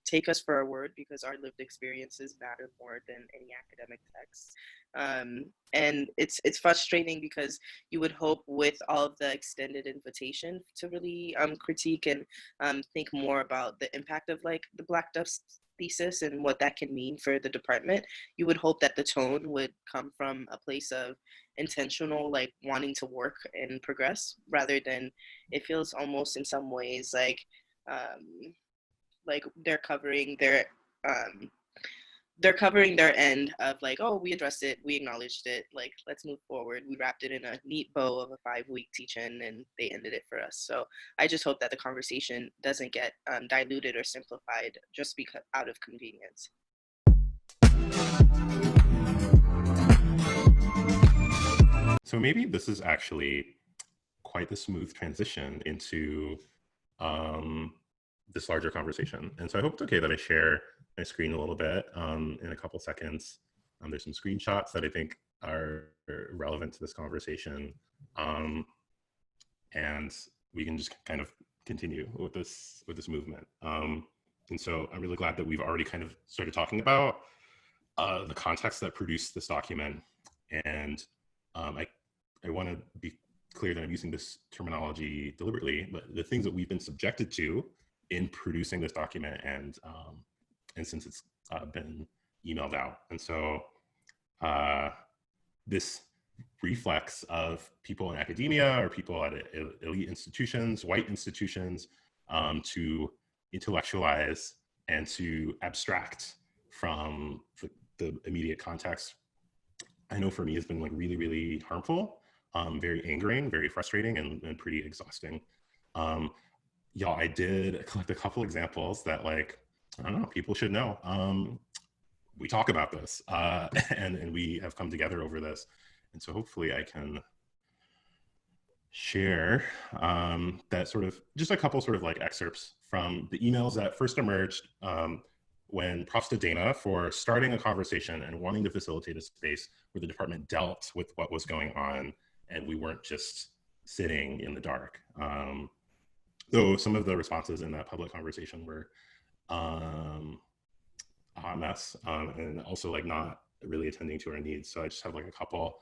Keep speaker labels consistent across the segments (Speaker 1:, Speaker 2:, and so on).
Speaker 1: take us for our word because our lived experiences matter more than any academic text. And it's frustrating because you would hope with all of the extended invitation to really critique and think more about the impact of like the Black DUSP thesis and what that can mean for the department. You would hope that the tone would come from a place of intentional, like wanting to work and progress, rather than it feels almost in some ways like they're covering their end of like, oh, we addressed it, we acknowledged it, like let's move forward. We wrapped it in a neat bow of a 5-week teach-in and they ended it for us. So I just hope that the conversation doesn't get diluted or simplified just because out of convenience.
Speaker 2: So maybe this is actually quite the smooth transition into this larger conversation. And so I hope it's okay that I share my screen a little bit in a couple seconds. There's some screenshots that I think are relevant to this conversation. And we can just kind of continue with this movement. And so I'm really glad that we've already kind of started talking about the context that produced this document. And I want to be clear that I'm using this terminology deliberately, but the things that we've been subjected to in producing this document and since it's been emailed out. And so this reflex of people in academia or people at elite institutions, white institutions, to intellectualize and to abstract from the immediate context, I know for me has been like really, really harmful, very angering, very frustrating, and pretty exhausting. Y'all, I did collect a couple examples that like, I don't know, people should know. We talk about this and we have come together over this. And so hopefully I can share that sort of, just a couple sort of like excerpts from the emails that first emerged when props to Dana for starting a conversation and wanting to facilitate a space where the department dealt with what was going on and we weren't just sitting in the dark. Though some of the responses in that public conversation were a hot mess and also like not really attending to our needs. So I just have like a couple.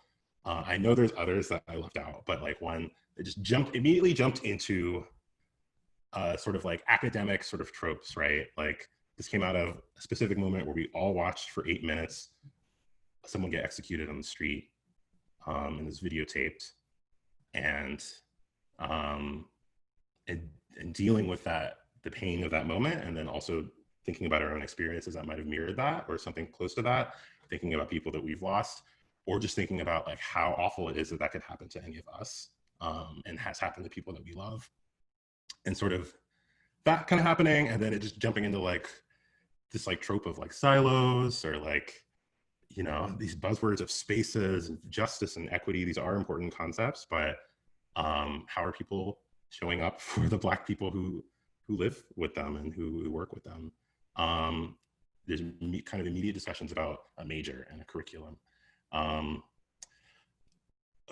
Speaker 2: I know there's others that I left out, but like one that just immediately jumped into sort of like academic sort of tropes, right? Like this came out of a specific moment where we all watched for 8 minutes someone get executed on the street and is videotaped, and dealing with that, the pain of that moment, and then also thinking about our own experiences that might have mirrored that or something close to that, thinking about people that we've lost, or just thinking about like how awful it is that that could happen to any of us and has happened to people that we love, and sort of that kind of happening, and then it just jumping into like this like trope of like silos or like, you know, these buzzwords of spaces and justice and equity. These are important concepts, but how are people showing up for the Black people who live with them and who work with them? There's kind of immediate discussions about a major and a curriculum.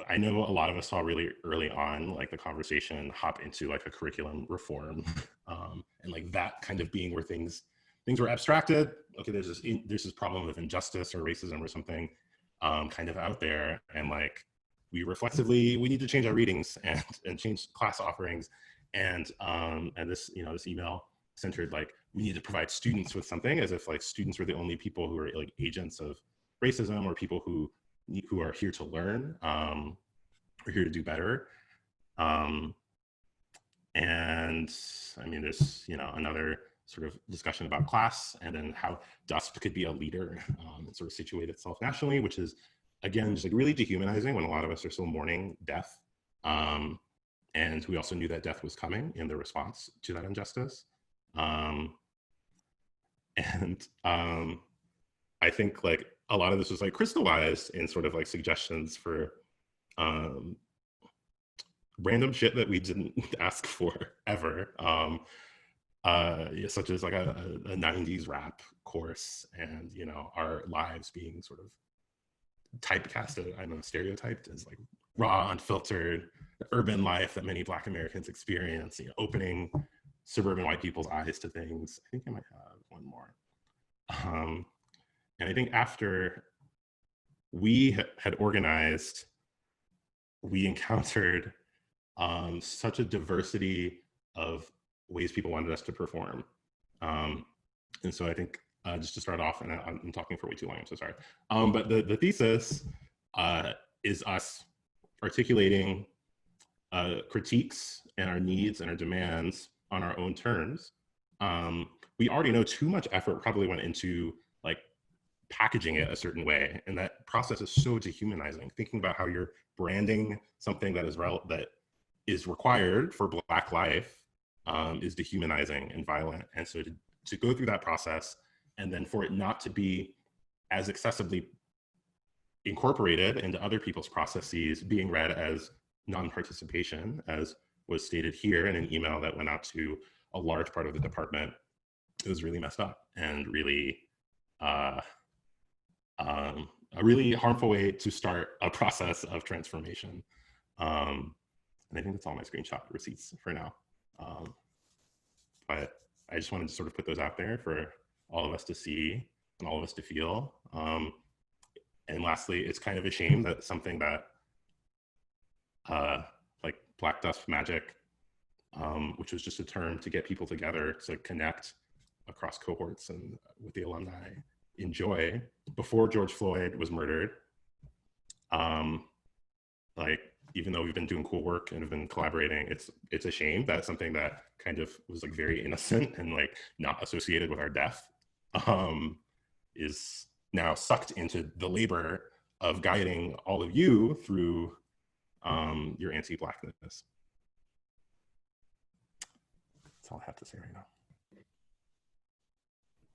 Speaker 2: I know a lot of us saw really early on, like the conversation hop into like a curriculum reform, and like that kind of being where things were abstracted. Okay, there's this problem of injustice or racism or something kind of out there, and like we need to change our readings and change class offerings, and this, you know, this email centered like we need to provide students with something, as if like students were the only people who are like agents of racism or people who are here to learn, or here to do better. And I mean, there's, you know, another sort of discussion about class and then how DUSP could be a leader and sort of situate itself nationally, which is, again, just like really dehumanizing when a lot of us are still mourning death. And we also knew that death was coming in the response to that injustice. I think like a lot of this was like crystallized in sort of like suggestions for random shit that we didn't ask for ever, such as like a 90s rap course, and, you know, our lives being sort of typecasted, I don't know, stereotyped as like raw, unfiltered, urban life that many Black Americans experience, you know, opening suburban white people's eyes to things. I think I might have one more. And I think after we had organized, we encountered such a diversity of ways people wanted us to perform. And so I think just to start off, and I'm talking for way too long, I'm so sorry. But the thesis is us articulating critiques and our needs and our demands on our own terms. We already know too much effort probably went into like packaging it a certain way, and that process is so dehumanizing. Thinking about how you're branding something that is required for Black life is dehumanizing and violent. And so to go through that process, and then for it not to be as accessibly incorporated into other people's processes, being read as non-participation, as was stated here in an email that went out to a large part of the department, it was really messed up and really a really harmful way to start a process of transformation. And I think that's all my screenshot receipts for now. But I just wanted to sort of put those out there for all of us to see and all of us to feel. And lastly, it's kind of a shame that something that like Black DUSP Magic, which was just a term to get people together to connect across cohorts and with the alumni, enjoy before George Floyd was murdered. Like, even though we've been doing cool work and have been collaborating, it's a shame that something that kind of was like very innocent and like not associated with our death is now sucked into the labor of guiding all of you through your anti-Blackness. That's all I have to say right now.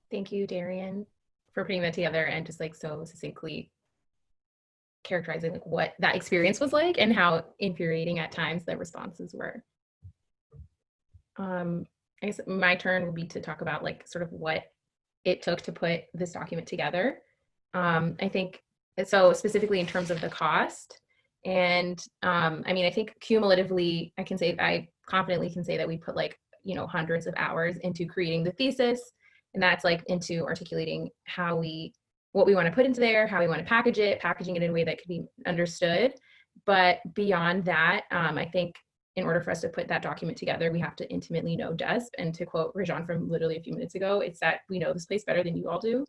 Speaker 3: Thank you, Darien, for putting that together and just like so succinctly characterizing like what that experience was like and how infuriating at times the responses were. I guess my turn will be to talk about like sort of what it took to put this document together. I think so specifically in terms of the cost. And I mean, I think cumulatively, I confidently can say that we put like, you know, hundreds of hours into creating the thesis. And that's like into articulating what we want to put into there, how we want to packaging it in a way that could be understood. But beyond that, I think in order for us to put that document together, we have to intimately know DUSP. And to quote Rajan from literally a few minutes ago, it's that we know this place better than you all do.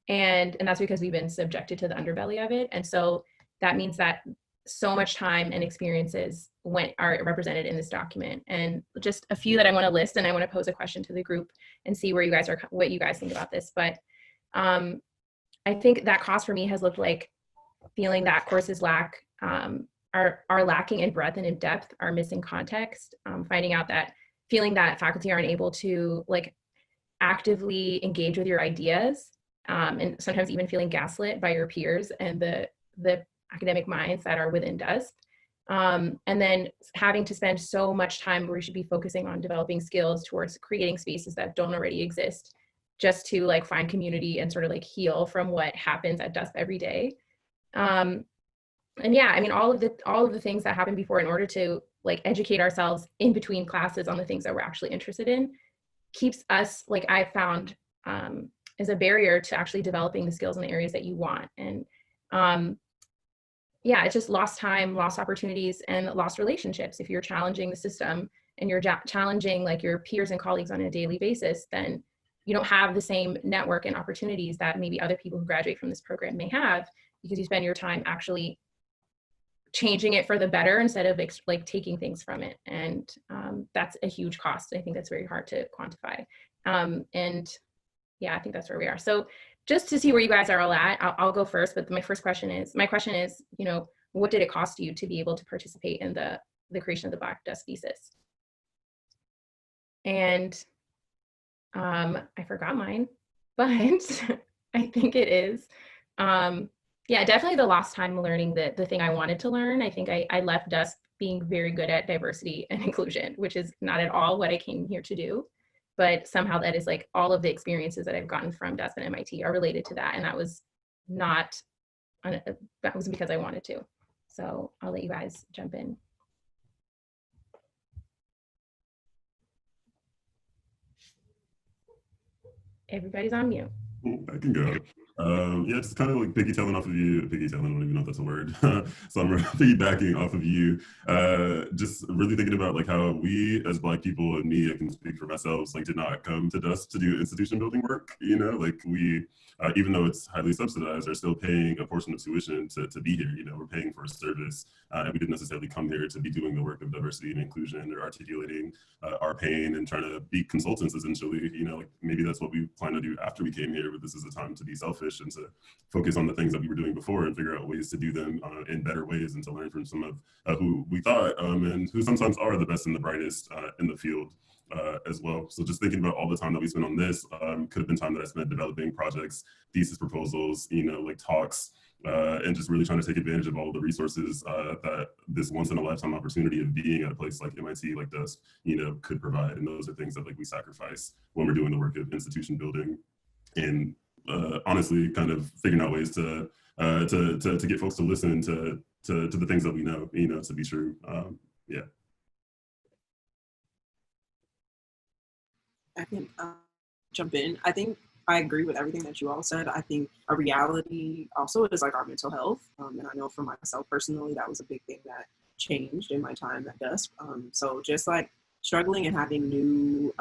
Speaker 3: And that's because we've been subjected to the underbelly of it. And so that means that so much time and experiences are represented in this document. And just a few that I want to list, and I want to pose a question to the group and see what you guys think about this. But I think that cost for me has looked like feeling that courses are lacking in breadth and in depth, are missing context, feeling that faculty aren't able to like actively engage with your ideas, and sometimes even feeling gaslit by your peers and the academic minds that are within DUSP. And then having to spend so much time where we should be focusing on developing skills towards creating spaces that don't already exist, just to like find community and sort of like heal from what happens at DUSP every day. And yeah, I mean, all of the things that happen before in order to like educate ourselves in between classes on the things that we're actually interested in keeps us, like I found, is a barrier to actually developing the skills in the areas that you want. And yeah, it's just lost time, lost opportunities, and lost relationships. If you're challenging the system and you're challenging like your peers and colleagues on a daily basis, then you don't have the same network and opportunities that maybe other people who graduate from this program may have, because you spend your time actually changing it for the better instead of like taking things from it. And that's a huge cost. I think that's very hard to quantify. And yeah, I think that's where we are. So just to see where you guys are all at, I'll go first, but my question is, you know, what did it cost you to be able to participate in the creation of the Black DUSP thesis? And I forgot mine, but I think it is, yeah, definitely the lost time learning the thing I wanted to learn. I think I left DUSP being very good at diversity and inclusion, which is not at all what I came here to do. But somehow that is like all of the experiences that I've gotten from DUSP and MIT are related to that. And that was because I wanted to. So I'll let you guys jump in. Everybody's on mute.
Speaker 4: I can go. Yeah, just kind of like piggytailing off of you, piggytailing, I don't even know if that's a word. So I'm piggybacking off of you, just really thinking about like how we as Black people, and me, I can speak for myself, like did not come to DUSP to do institution building work, you know, like we, even though it's highly subsidized, are still paying a portion of tuition to be here, you know, we're paying for a service, and we didn't necessarily come here to be doing the work of diversity and inclusion or articulating our pain and trying to be consultants essentially, you know, like maybe that's what we plan to do after we came here, but this is a time to be selfish and to focus on the things that we were doing before and figure out ways to do them in better ways and to learn from some of who we thought and who sometimes are the best and the brightest in the field as well. So just thinking about all the time that we spent on this could have been time that I spent developing projects, thesis proposals, you know, like talks, and just really trying to take advantage of all the resources that this once in a lifetime opportunity of being at a place like MIT, like DUSP, you know, could provide. And those are things that like we sacrifice when we're doing the work of institution building. And honestly, kind of figuring out ways to get folks to listen to the things that we know, you know, to be true. Yeah.
Speaker 5: I can jump in. I think I agree with everything that you all said. I think a reality also is like our mental health. And I know for myself personally, that was a big thing that changed in my time at DUSP. So just like struggling and having new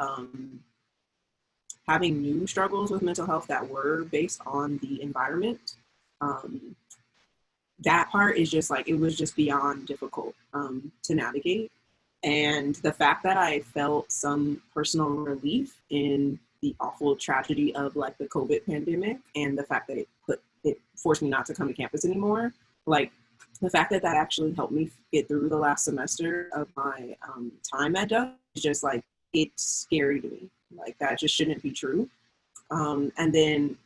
Speaker 5: struggles with mental health that were based on the environment. That part is just like, it was just beyond difficult to navigate. And the fact that I felt some personal relief in the awful tragedy of like the COVID pandemic and the fact that it forced me not to come to campus anymore, like the fact that that actually helped me get through the last semester of my time at DUSP is just like, it's scary to me. Like that just shouldn't be true. And then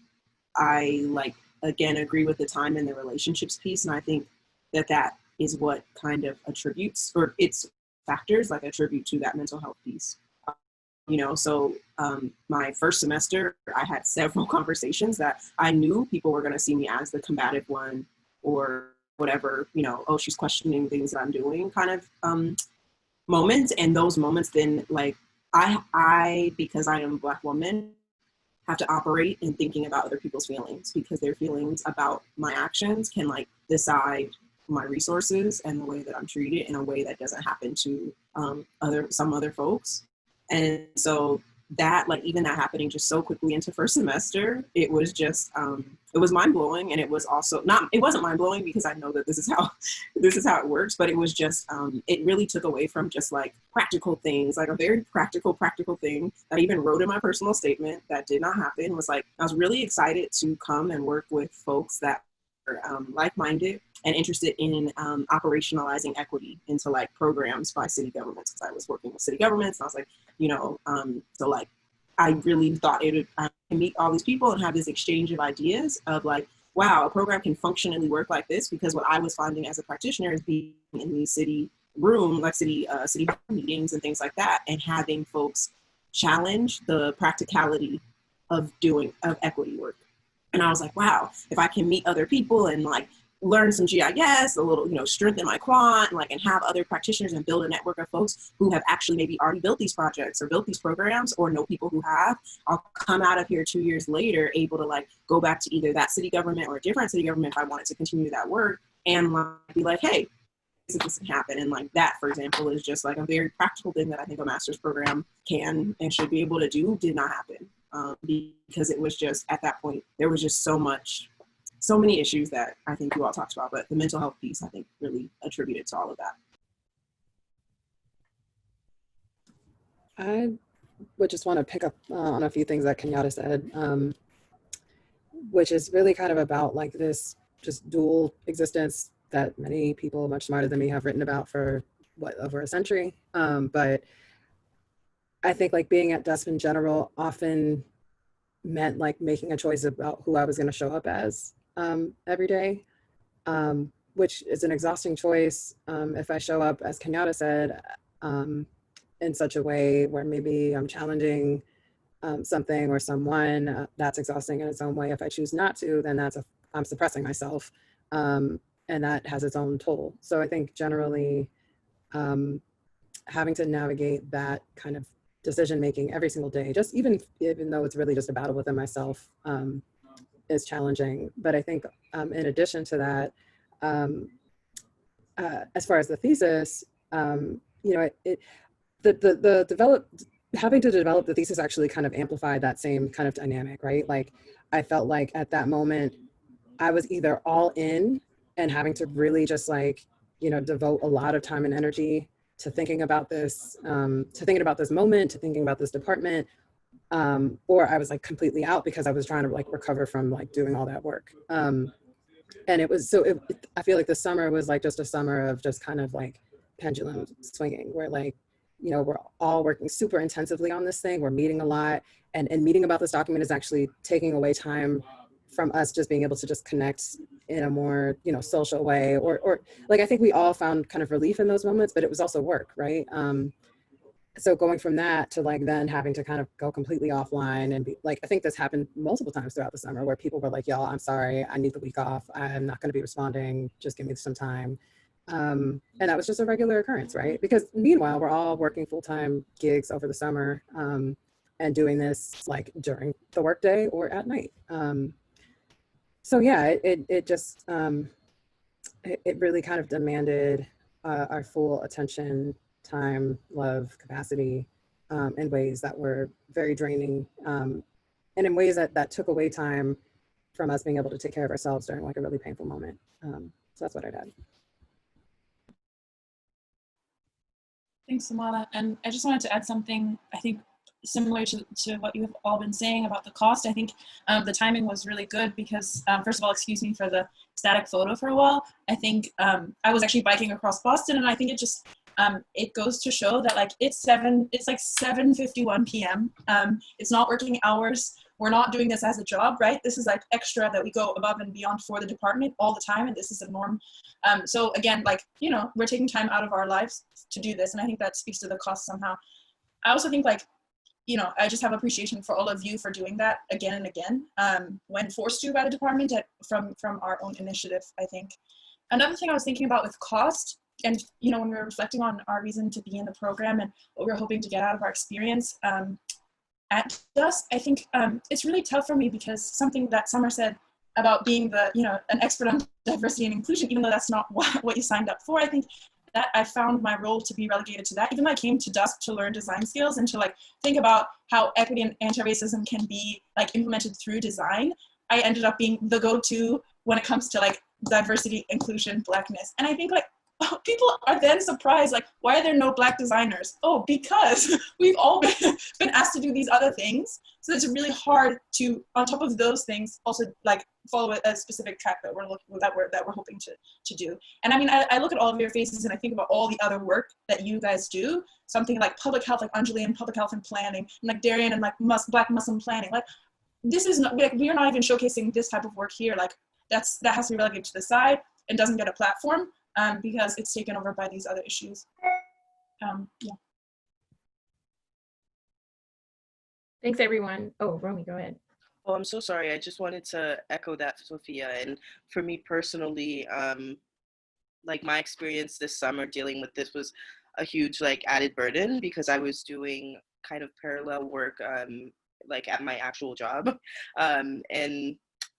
Speaker 5: I like, again, agree with the time and the relationships piece. And I think that that is what kind of attributes, or its factors like attribute to that mental health piece. You know, so my first semester, I had several conversations that I knew people were going to see me as the combative one or whatever, you know, oh, she's questioning things that I'm doing kind of moments. And those moments then like, I, because I am a Black woman, have to operate in thinking about other people's feelings because their feelings about my actions can like decide my resources and the way that I'm treated in a way that doesn't happen to some other folks. And so that, like, even that happening just so quickly into first semester, it was just, it was mind blowing. And it was also it wasn't mind blowing because I know that this is how it works, but it was just, it really took away from just like practical things, like a very practical thing that I even wrote in my personal statement that did not happen was like, I was really excited to come and work with folks that were like-minded and interested in operationalizing equity into like programs by city governments. Because I was working with city governments, and I was like, you know, so like, I really thought I can meet all these people and have this exchange of ideas of like, wow, a program can functionally work like this. Because what I was finding as a practitioner is being in these city meetings and things like that, and having folks challenge the practicality of equity work. And I was like, wow, if I can meet other people and like learn some GIS, a little, you know, strengthen my quant, like, and have other practitioners and build a network of folks who have actually maybe already built these projects or built these programs or know people who have, I'll come out of here 2 years later able to like go back to either that city government or a different city government if I wanted to continue that work and like be like, hey, this can happen. And like that, for example, is just like a very practical thing that I think a master's program can and should be able to do, did not happen. Because it was just, at that point, there was just so many issues that I think you all talked about, but the mental health piece, I think, really attributed to all of that.
Speaker 6: I would just want to pick up on a few things that Kenyatta said, which is really kind of about like this just dual existence that many people much smarter than me have written about for over a century. But I think like being at DUSP in general often meant like making a choice about who I was going to show up as every day, which is an exhausting choice. If I show up, as Kenyatta said, in such a way where maybe I'm challenging something or someone, that's exhausting in its own way. If I choose not to, then I'm suppressing myself, and that has its own toll. So I think generally having to navigate that kind of decision making every single day, just even though it's really just a battle within myself, is challenging. But I think in addition to that, as far as the thesis, having to develop the thesis actually kind of amplified that same kind of dynamic, right? Like I felt like at that moment, I was either all in and having to really just like, devote a lot of time and energy to thinking about this, moment, to thinking about this department, or I was like completely out because I was trying to like recover from like doing all that work. And it was, I feel like the summer was like just a summer of just kind of like pendulum swinging, where like, we're all working super intensively on this thing. We're meeting a lot, and meeting about this document is actually taking away time from us just being able to just connect in a more, social way, or like, I think we all found kind of relief in those moments, but it was also work, right? So going from that to like then having to kind of go completely offline and be like, I think this happened multiple times throughout the summer where people were like, y'all, I'm sorry, I need the week off. I'm not going to be responding. Just give me some time. And that was just a regular occurrence, right? Because meanwhile, we're all working full-time gigs over the summer, and doing this like during the workday or at night. So yeah, it just, it really kind of demanded our full attention, time, love, capacity, in ways that were very draining, and in ways that took away time from us being able to take care of ourselves during like a really painful moment. So that's what I'd add.
Speaker 7: Thanks, Somala. And I just wanted to add something, I think, similar to what you have all been saying about the cost. I think the timing was really good because, first of all, excuse me for the static photo for a while. I think I was actually biking across Boston, and I think it just, it goes to show that like it's like 7:51 p.m. It's not working hours. We're not doing this as a job, right? This is like extra that we go above and beyond for the department all the time, and this is a norm. So again, like, we're taking time out of our lives to do this, and I think that speaks to the cost somehow. I also think like, I just have appreciation for all of you for doing that again and again, when forced to by the department from our own initiative, I think. Another thing I was thinking about with cost, and when we were reflecting on our reason to be in the program and what we were hoping to get out of our experience at DUSP, I think it's really tough for me because something that Samra said about being an expert on diversity and inclusion, even though that's not what you signed up for, I think that I found my role to be relegated to that. Even though I came to DUSP to learn design skills and to like think about how equity and anti-racism can be like implemented through design, I ended up being the go-to when it comes to like diversity, inclusion, Blackness. And I think like people are then surprised, like, why are there no Black designers? Oh, because we've all been asked to do these other things. So it's really hard to, on top of those things, also like follow a specific track that we're hoping to do. And I mean, I look at all of your faces and I think about all the other work that you guys do. Something like public health, like Enjoli and public health and planning, and like Darien and like Black Muslim planning. Like, this is not, like, we are not even showcasing this type of work here. Like, that has to be relegated to the side and doesn't get a platform. Because it's taken over by these other issues. Yeah.
Speaker 3: Thanks, everyone. Oh, Romy, go ahead.
Speaker 1: Oh, I'm so sorry. I just wanted to echo that, Sofia. And for me personally, like my experience this summer dealing with this was a huge like added burden because I was doing kind of parallel work like at my actual job and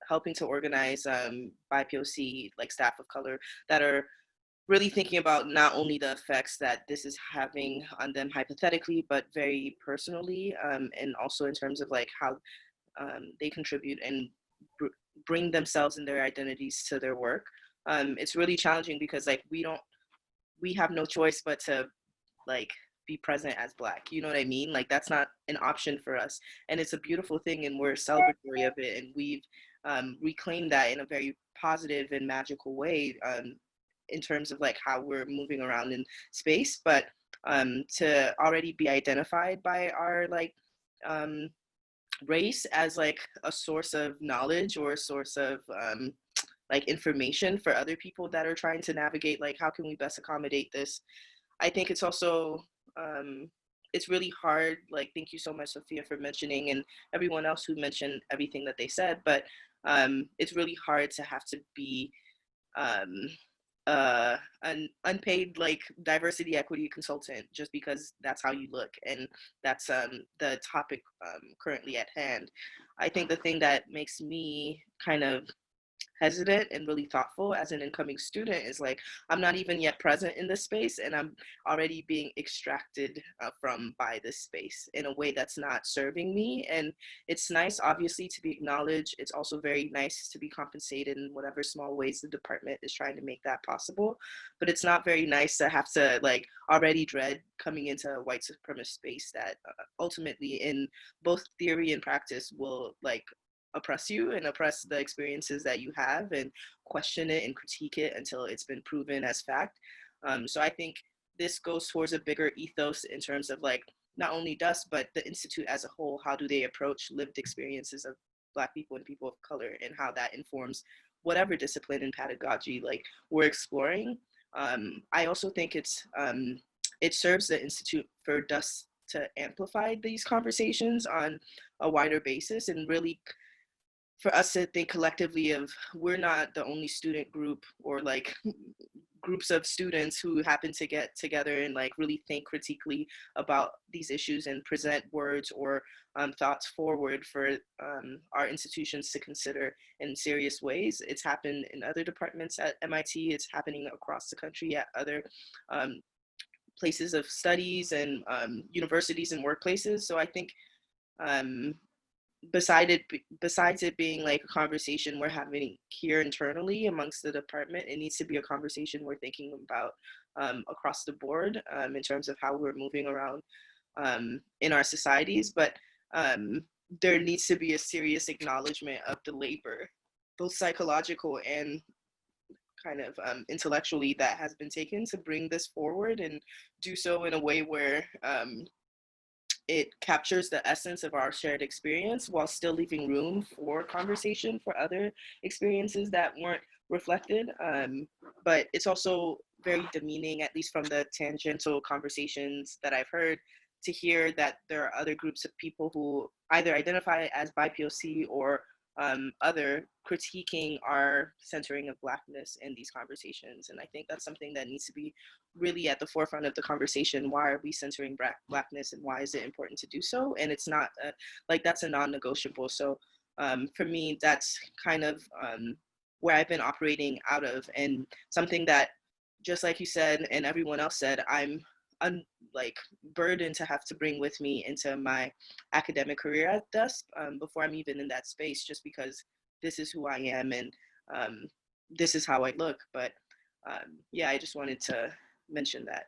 Speaker 1: helping to organize BIPOC like staff of color that are really thinking about not only the effects that this is having on them hypothetically, but very personally, and also in terms of like how they contribute and bring themselves and their identities to their work. It's really challenging because like we have no choice but to like be present as Black, you know what I mean? Like that's not an option for us. And it's a beautiful thing and we're celebratory of it. And we've reclaimed that in a very positive and magical way. In terms of like how we're moving around in space, but to already be identified by our like race as like a source of knowledge or a source of like information for other people that are trying to navigate like how can we best accommodate this. I think it's also it's really hard, like thank you so much Sofia for mentioning and everyone else who mentioned everything that they said, but it's really hard to have to be an unpaid like diversity equity consultant just because that's how you look, and that's the topic currently at hand. I think the thing that makes me kind of hesitant and really thoughtful as an incoming student is like, I'm not even yet present in this space and I'm already being extracted from by this space in a way that's not serving me. And it's nice, obviously, to be acknowledged. It's also very nice to be compensated in whatever small ways the department is trying to make that possible. But it's not very nice to have to like already dread coming into a white supremacist space that ultimately in both theory and practice will like oppress you and oppress the experiences that you have and question it and critique it until it's been proven as fact. So I think this goes towards a bigger ethos in terms of like not only DUSP, but the Institute as a whole. How do they approach lived experiences of Black people and people of color, and how that informs whatever discipline and pedagogy like we're exploring. I also think it serves the Institute for DUSP to amplify these conversations on a wider basis, and really for us to think collectively of, we're not the only student group or like groups of students who happen to get together and like really think critically about these issues and present words or thoughts forward for our institutions to consider in serious ways. It's happened in other departments at MIT. It's happening across the country at other places of studies and universities and workplaces. So I think besides it being like a conversation we're having here internally amongst the department, it needs to be a conversation we're thinking about across the board in terms of how we're moving around in our societies. But there needs to be a serious acknowledgement of the labor, both psychological and kind of intellectually, that has been taken to bring this forward, and do so in a way where it captures the essence of our shared experience while still leaving room for conversation for other experiences that weren't reflected. But it's also very demeaning, at least from the tangential conversations that I've heard, to hear that there are other groups of people who either identify as BIPOC or other critiquing our centering of Blackness in these conversations. And I think that's something that needs to be really at the forefront of the conversation. Why are we centering Blackness, and why is it important to do so? And it's not like that's a non-negotiable. So for me, that's kind of where I've been operating out of, and something that, just like you said and everyone else said, I'm like burdened to have to bring with me into my academic career at DUSP before I'm even in that space, just because this is who I am and this is how I look. But yeah, I just wanted to mention that.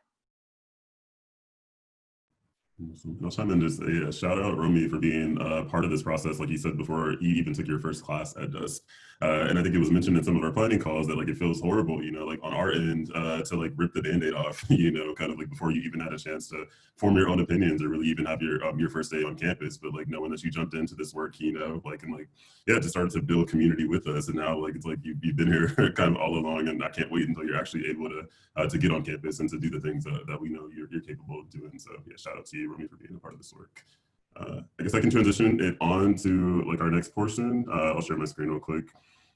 Speaker 4: I'll chime in, just a shout out Romy for being part of this process, like you said before you even took your first class at DUSP. And I think it was mentioned in some of our planning calls that like it feels horrible, you know, like on our end to like rip the Band-Aid off, you know, kind of like before you even had a chance to form your own opinions or really even have your first day on campus. But like knowing that you jumped into this work, you know, like, and like, yeah, just started to build community with us. And now like, it's like you've been here kind of all along, and I can't wait until you're actually able to get on campus and to do the things that we know you're capable of doing. So yeah, shout out to you, Romy, for being a part of this work. I guess I can transition it on to like our next portion. I'll share my screen real quick.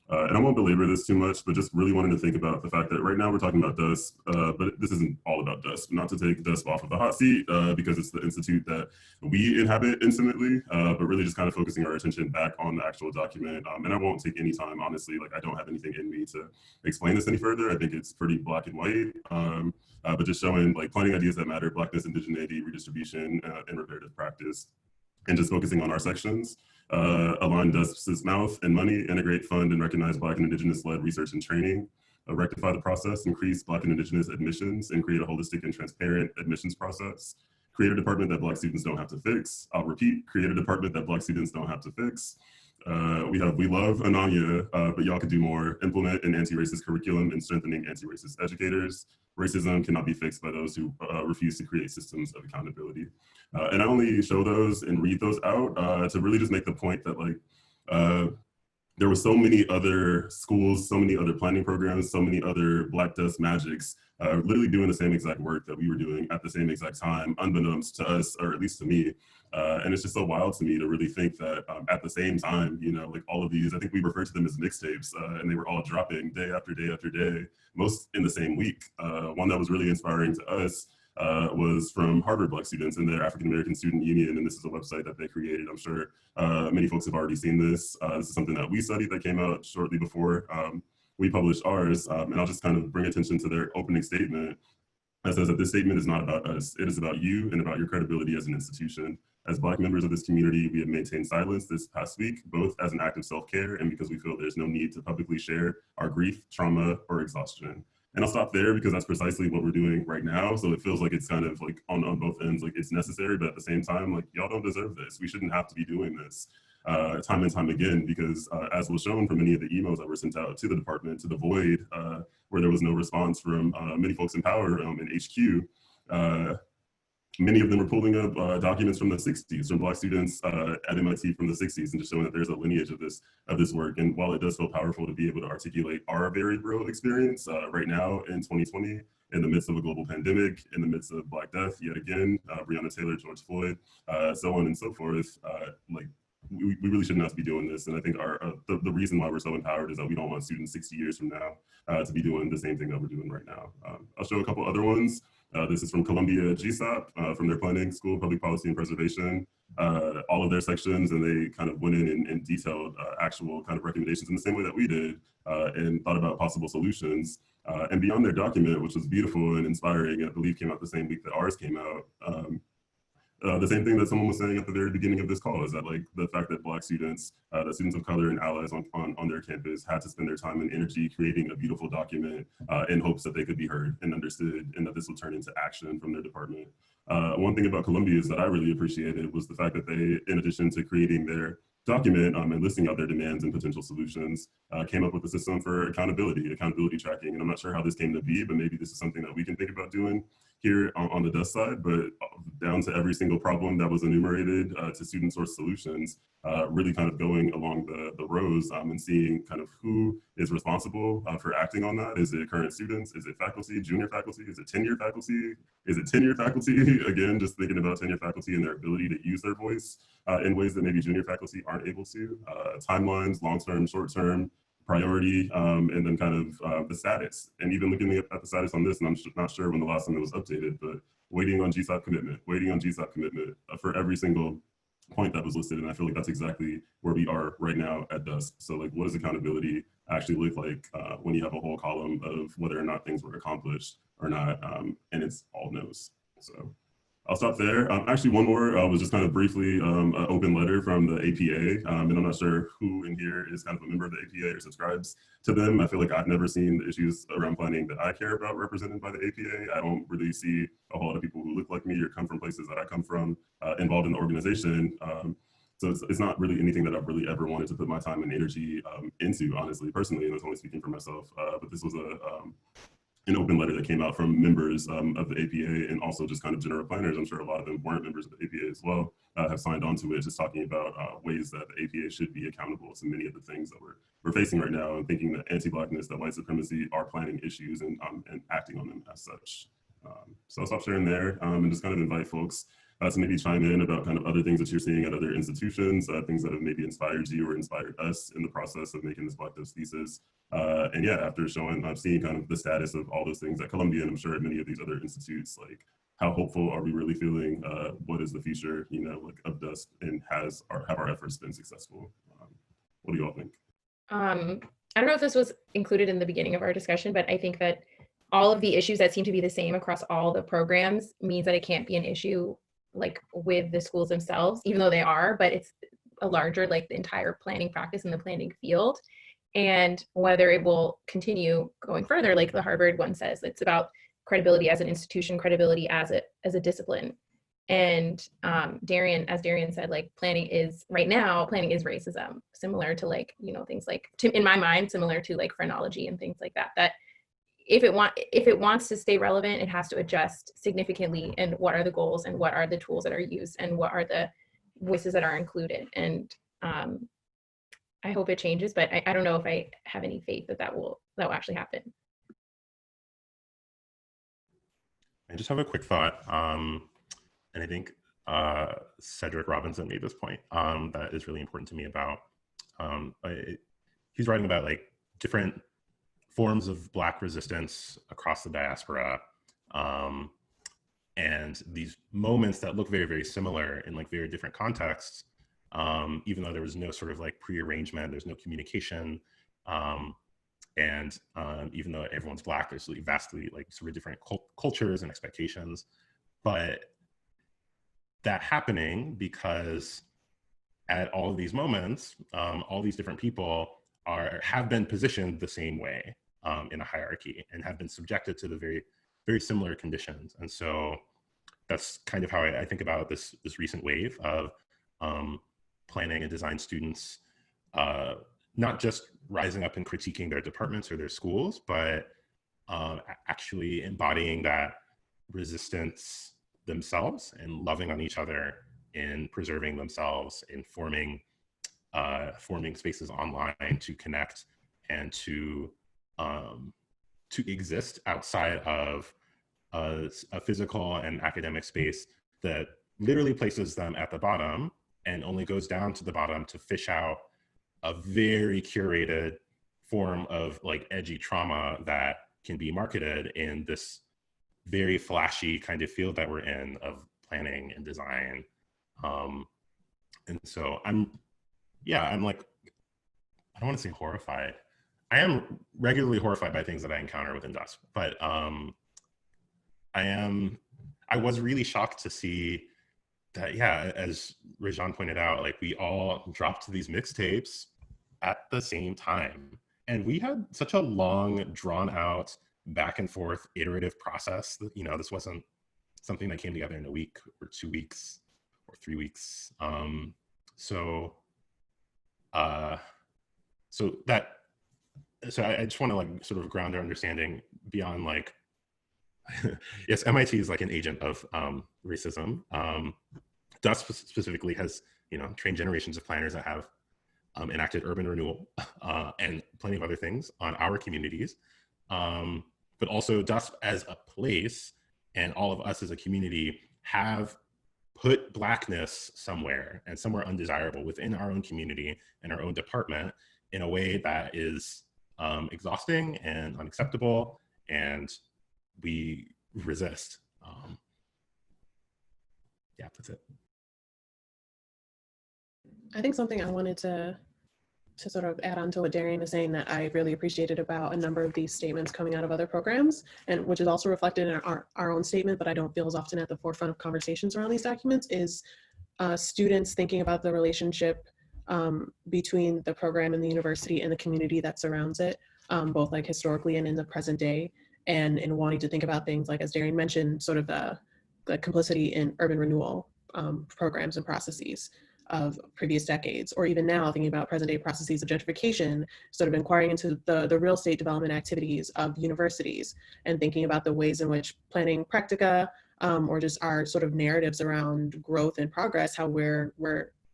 Speaker 4: And I won't belabor this too much, but just really wanting to think about the fact that right now we're talking about DUSP, but this isn't all about DUSP. Not to take DUSP off of the hot seat because it's the institute that we inhabit intimately, but really just kind of focusing our attention back on the actual document. And I won't take any time, honestly, like I don't have anything in me to explain this any further. I think it's pretty black and white, but just showing like planning ideas that matter, Blackness, indigeneity, redistribution, and reparative practice, and just focusing on our sections. Align DUSP's mouth and money, integrate, fund, and recognize Black and Indigenous-led research and training, rectify the process, increase Black and Indigenous admissions, and create a holistic and transparent admissions process. Create a department that Black students don't have to fix. I'll repeat, create a department that Black students don't have to fix. We love Ananya, but y'all could do more. Implement an anti-racist curriculum and strengthening anti-racist educators. Racism cannot be fixed by those who refuse to create systems of accountability. And I only show those and read those out to really just make the point that like, there were so many other schools, so many other planning programs, so many other Black DUSP magics literally doing the same exact work that we were doing at the same exact time, unbeknownst to us, or at least to me. And it's just so wild to me to really think that at the same time, you know, like all of these, I think we refer to them as mixtapes, and they were all dropping day after day after day, most in the same week. One that was really inspiring to us was from Harvard Black students and their African American Student Union, and this is a website that they created. I'm sure many folks have already seen this. This is something that we studied that came out shortly before we published ours, and I'll just kind of bring attention to their opening statement that says that this statement is not about us, it is about you and about your credibility as an institution. As Black members of this community, we have maintained silence this past week, both as an act of self-care and because we feel there's no need to publicly share our grief, trauma, or exhaustion. And I'll stop there because that's precisely what we're doing right now. So it feels like it's kind of like on both ends, like it's necessary, but at the same time, like y'all don't deserve this. We shouldn't have to be doing this time and time again, because as was shown from many of the emails that were sent out to the department, to the void, where there was no response from many folks in power in HQ, many of them were pulling up documents from the 60s, from Black students at MIT from the 60s, and just showing that there's a lineage of this work. And while it does feel powerful to be able to articulate our very real experience right now in 2020, in the midst of a global pandemic, in the midst of Black death, yet again, Breonna Taylor, George Floyd, so on and so forth, like we really shouldn't have to be doing this. And I think the reason why we're so empowered is that we don't want students 60 years from now to be doing the same thing that we're doing right now. I'll show a couple other ones. This is from Columbia GSAP, from their planning, School of Public Policy and Preservation, all of their sections, and they kind of went in and detailed actual kind of recommendations in the same way that we did, and thought about possible solutions. And beyond their document, which was beautiful and inspiring, and I believe came out the same week that ours came out, the same thing that someone was saying at the very beginning of this call is that like the fact that Black students, that students of color and allies on their campus had to spend their time and energy creating a beautiful document in hopes that they could be heard and understood, and that this would turn into action from their department. One thing about Columbia is that I really appreciated was the fact that they, in addition to creating their document and listing out their demands and potential solutions, came up with a system for accountability tracking. And I'm not sure how this came to be, but maybe this is something that we can think about doing here on the DUSP side, but down to every single problem that was enumerated to student source solutions, really kind of going along the rows and seeing kind of who is responsible for acting on that. Is it current students? Is it faculty, junior faculty? Is it tenured faculty? Is it tenured faculty? Again, just thinking about tenured faculty and their ability to use their voice in ways that maybe junior faculty aren't able to. Timelines, long-term, short-term, priority, and then kind of the status. And even looking at the status on this, and I'm not sure when the last time it was updated, but waiting on GSAP commitment for every single point that was listed. And I feel like that's exactly where we are right now at DUSP. So like, what does accountability actually look like when you have a whole column of whether or not things were accomplished or not, and it's all no's. So I'll stop there. Actually, one more was just kind of briefly an open letter from the APA, and I'm not sure who in here is kind of a member of the APA or subscribes to them. I feel like I've never seen the issues around planning that I care about represented by the APA. I don't really see a whole lot of people who look like me or come from places that I come from involved in the organization. So it's not really anything that I've really ever wanted to put my time and energy into, honestly, personally, and I was only speaking for myself. But this was an open letter that came out from members of the APA and also just kind of general planners. I'm sure a lot of them weren't members of the APA as well, have signed on to it, just talking about ways that the APA should be accountable to many of the things that we're facing right now, and thinking that anti-Blackness, that white supremacy are planning issues and acting on them as such. So I'll stop sharing there and just kind of invite folks to maybe chime in about kind of other things that you're seeing at other institutions, things that have maybe inspired you or inspired us in the process of making this Black DUSP thesis. And yeah, after seeing kind of the status of all those things at Columbia, and I'm sure at many of these other institutes, like how hopeful are we really feeling? What is the future, like of DUSP, and have our efforts been successful? What do you all think?
Speaker 3: I don't know if this was included in the beginning of our discussion, but I think that all of the issues that seem to be the same across all the programs means that it can't be an issue like with the schools themselves, even though they are, but it's a larger, like the entire planning practice in the planning field, and whether it will continue going further, like the Harvard one says, it's about credibility as an institution, credibility as a discipline. And Darien, as Darien said, like planning is racism, similar to like, things like, in my mind, similar to like phrenology and things like that if it wants to stay relevant, it has to adjust significantly. And what are the goals, and what are the tools that are used, and what are the voices that are included? And I hope it changes, but I don't know if I have any faith that that will actually happen.
Speaker 2: I just have a quick thought, and I think Cedric Robinson made this point that is really important to me about. He's writing about like different forms of Black resistance across the diaspora, and these moments that look very, very similar in like very different contexts, even though there was no sort of like pre-arrangement, there's no communication, and even though everyone's Black, there's like vastly like sort of different cultures and expectations. But that happening because at all of these moments, all these different people have been positioned the same way in a hierarchy and have been subjected to the very, very similar conditions. And so that's kind of how I think about this recent wave of planning and design students, not just rising up and critiquing their departments or their schools, but actually embodying that resistance themselves and loving on each other in preserving themselves, in forming spaces online to connect and to exist outside of a physical and academic space that literally places them at the bottom and only goes down to the bottom to fish out a very curated form of like edgy trauma that can be marketed in this very flashy kind of field that we're in of planning and design. And so I'm like, I don't want to say horrified. I am regularly horrified by things that I encounter within DUSP, but I was really shocked to see that, yeah, as Rajan pointed out, like we all dropped these mixtapes at the same time. And we had such a long, drawn out, back and forth, iterative process that, you know, this wasn't something that came together in a week or 2 weeks or 3 weeks. So I just want to like sort of ground our understanding beyond like, yes, MIT is like an agent of racism. DUSP specifically has, you know, trained generations of planners that have enacted urban renewal and plenty of other things on our communities. But also DUSP as a place and all of us as a community have put Blackness somewhere and somewhere undesirable within our own community and our own department in a way that is exhausting and unacceptable, and we resist. Yeah, that's it.
Speaker 8: I think something I wanted to sort of add on to what Darien is saying that I really appreciated about a number of these statements coming out of other programs, and which is also reflected in our own statement, but I don't feel is often at the forefront of conversations around these documents, is students thinking about the relationship between the program and the university and the community that surrounds it, both like historically and in the present day, and in wanting to think about things like, as Darien mentioned, sort of the complicity in urban renewal programs and processes of previous decades, or even now thinking about present day processes of gentrification, sort of inquiring into the real estate development activities of universities and thinking about the ways in which planning practica or just our sort of narratives around growth and progress, how we're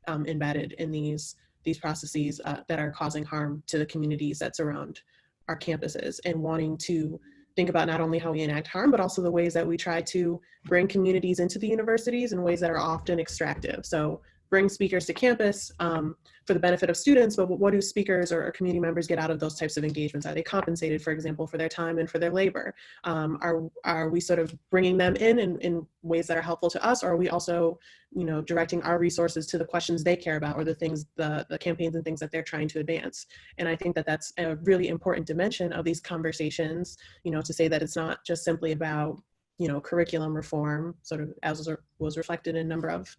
Speaker 8: embedded in these processes that are causing harm to the communities that surround our campuses, and wanting to think about not only how we enact harm, but also the ways that we try to bring communities into the universities in ways that are often extractive. So bring speakers to campus for the benefit of students, but what do speakers or community members get out of those types of engagements? Are they compensated, for example, for their time and for their labor? Are we sort of bringing them in ways that are helpful to us, or are we also, you know, directing our resources to the questions they care about or the things, the campaigns and things that they're trying to advance? And I think that that's a really important dimension of these conversations, you know, to say that it's not just simply about, you know, curriculum reform, sort of as was reflected in a number of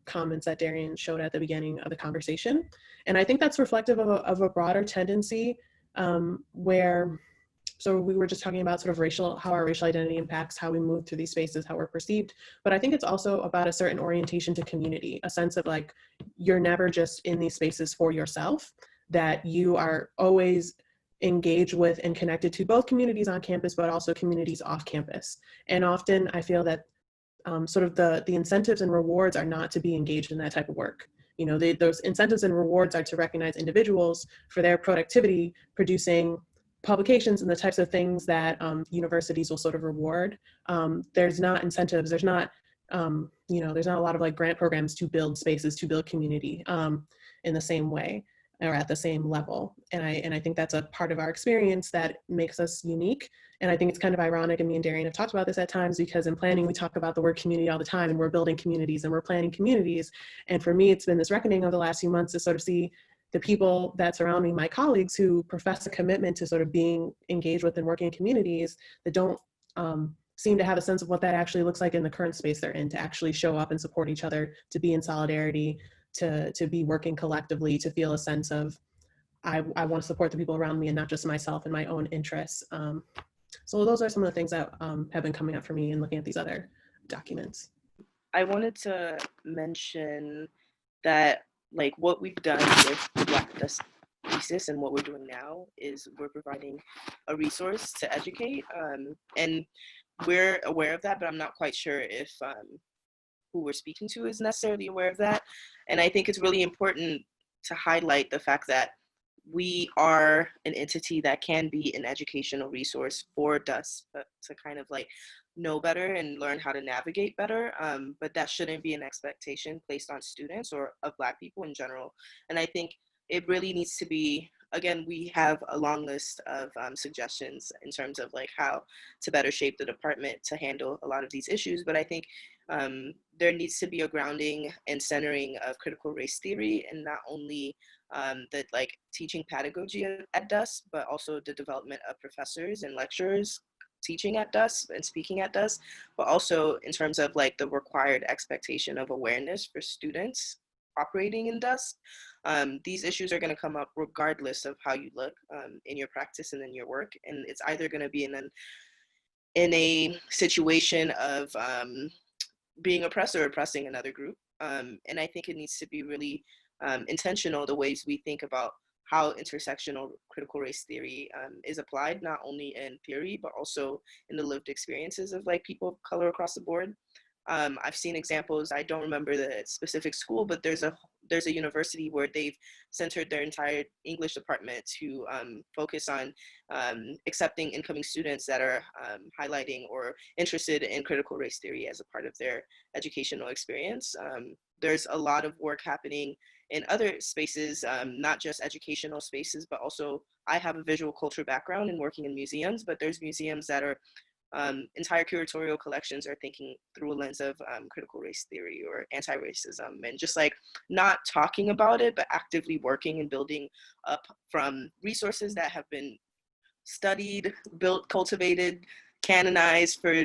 Speaker 8: comments that Darien showed at the beginning of the conversation. And I think that's reflective of a broader tendency where, so we were just talking about sort of how our racial identity impacts how we move through these spaces, how we're perceived, but I think it's also about a certain orientation to community, a sense of like, you're never just in these spaces for yourself, that you are always engaged with and connected to both communities on campus, but also communities off campus. And often I feel that sort of the incentives and rewards are not to be engaged in that type of work. You know, those incentives and rewards are to recognize individuals for their productivity, producing publications and the types of things that universities will sort of reward. There's not incentives, there's not, you know, there's not a lot of like grant programs to build spaces, to build community in the same way or at the same level. And I think that's a part of our experience that makes us unique. And I think it's kind of ironic, and me and Darien have talked about this at times, because in planning, we talk about the word community all the time, and we're building communities and we're planning communities. And for me, it's been this reckoning over the last few months to sort of see the people that surround me, my colleagues who profess a commitment to sort of being engaged with and working in communities that don't seem to have a sense of what that actually looks like in the current space they're in, to actually show up and support each other, to be in solidarity, to be working collectively, to feel a sense of, I want to support the people around me and not just myself and my own interests. So those are some of the things that have been coming up for me in looking at these other documents.
Speaker 1: I wanted to mention that, like, what we've done with the Black DUSP Thesis and what we're doing now is we're providing a resource to educate, and we're aware of that, but I'm not quite sure if who we're speaking to is necessarily aware of that. And I think it's really important to highlight the fact that we are an entity that can be an educational resource for DUSP to kind of like know better and learn how to navigate better, but that shouldn't be an expectation placed on students or of Black people in general. And I think it really needs to be, again, we have a long list of suggestions in terms of like how to better shape the department to handle a lot of these issues, but I think there needs to be a grounding and centering of critical race theory, and not only the like teaching pedagogy at DUSP, but also the development of professors and lecturers teaching at DUSP and speaking at DUSP, but also in terms of like the required expectation of awareness for students operating in DUSP. These issues are going to come up regardless of how you look in your practice and in your work, and it's either going to be in a situation of being oppressed or oppressing another group, and I think it needs to be really intentional the ways we think about how intersectional critical race theory is applied, not only in theory, but also in the lived experiences of like people of color across the board. I've seen examples, I don't remember the specific school, but there's a university where they've centered their entire English department to focus on accepting incoming students that are highlighting or interested in critical race theory as a part of their educational experience. There's a lot of work happening in other spaces, not just educational spaces, but also I have a visual culture background in working in museums, but there's museums that are entire curatorial collections are thinking through a lens of critical race theory or anti-racism, and just like not talking about it, but actively working and building up from resources that have been studied, built, cultivated, canonized for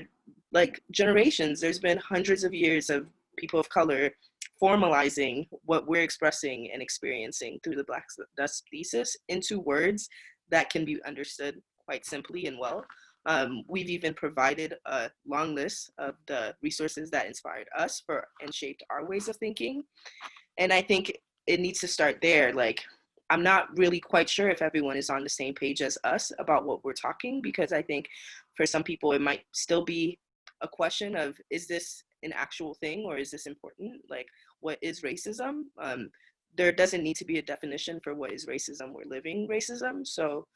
Speaker 1: like generations. There's been hundreds of years of people of color formalizing what we're expressing and experiencing through the Black DUSP Thesis into words that can be understood quite simply and well. We've even provided a long list of the resources that inspired us and shaped our ways of thinking. And I think it needs to start there. Like, I'm not really quite sure if everyone is on the same page as us about what we're talking, because I think for some people it might still be a question of, is this an actual thing or is this important? Like, what is racism? There doesn't need to be a definition for what is racism. We're living racism. So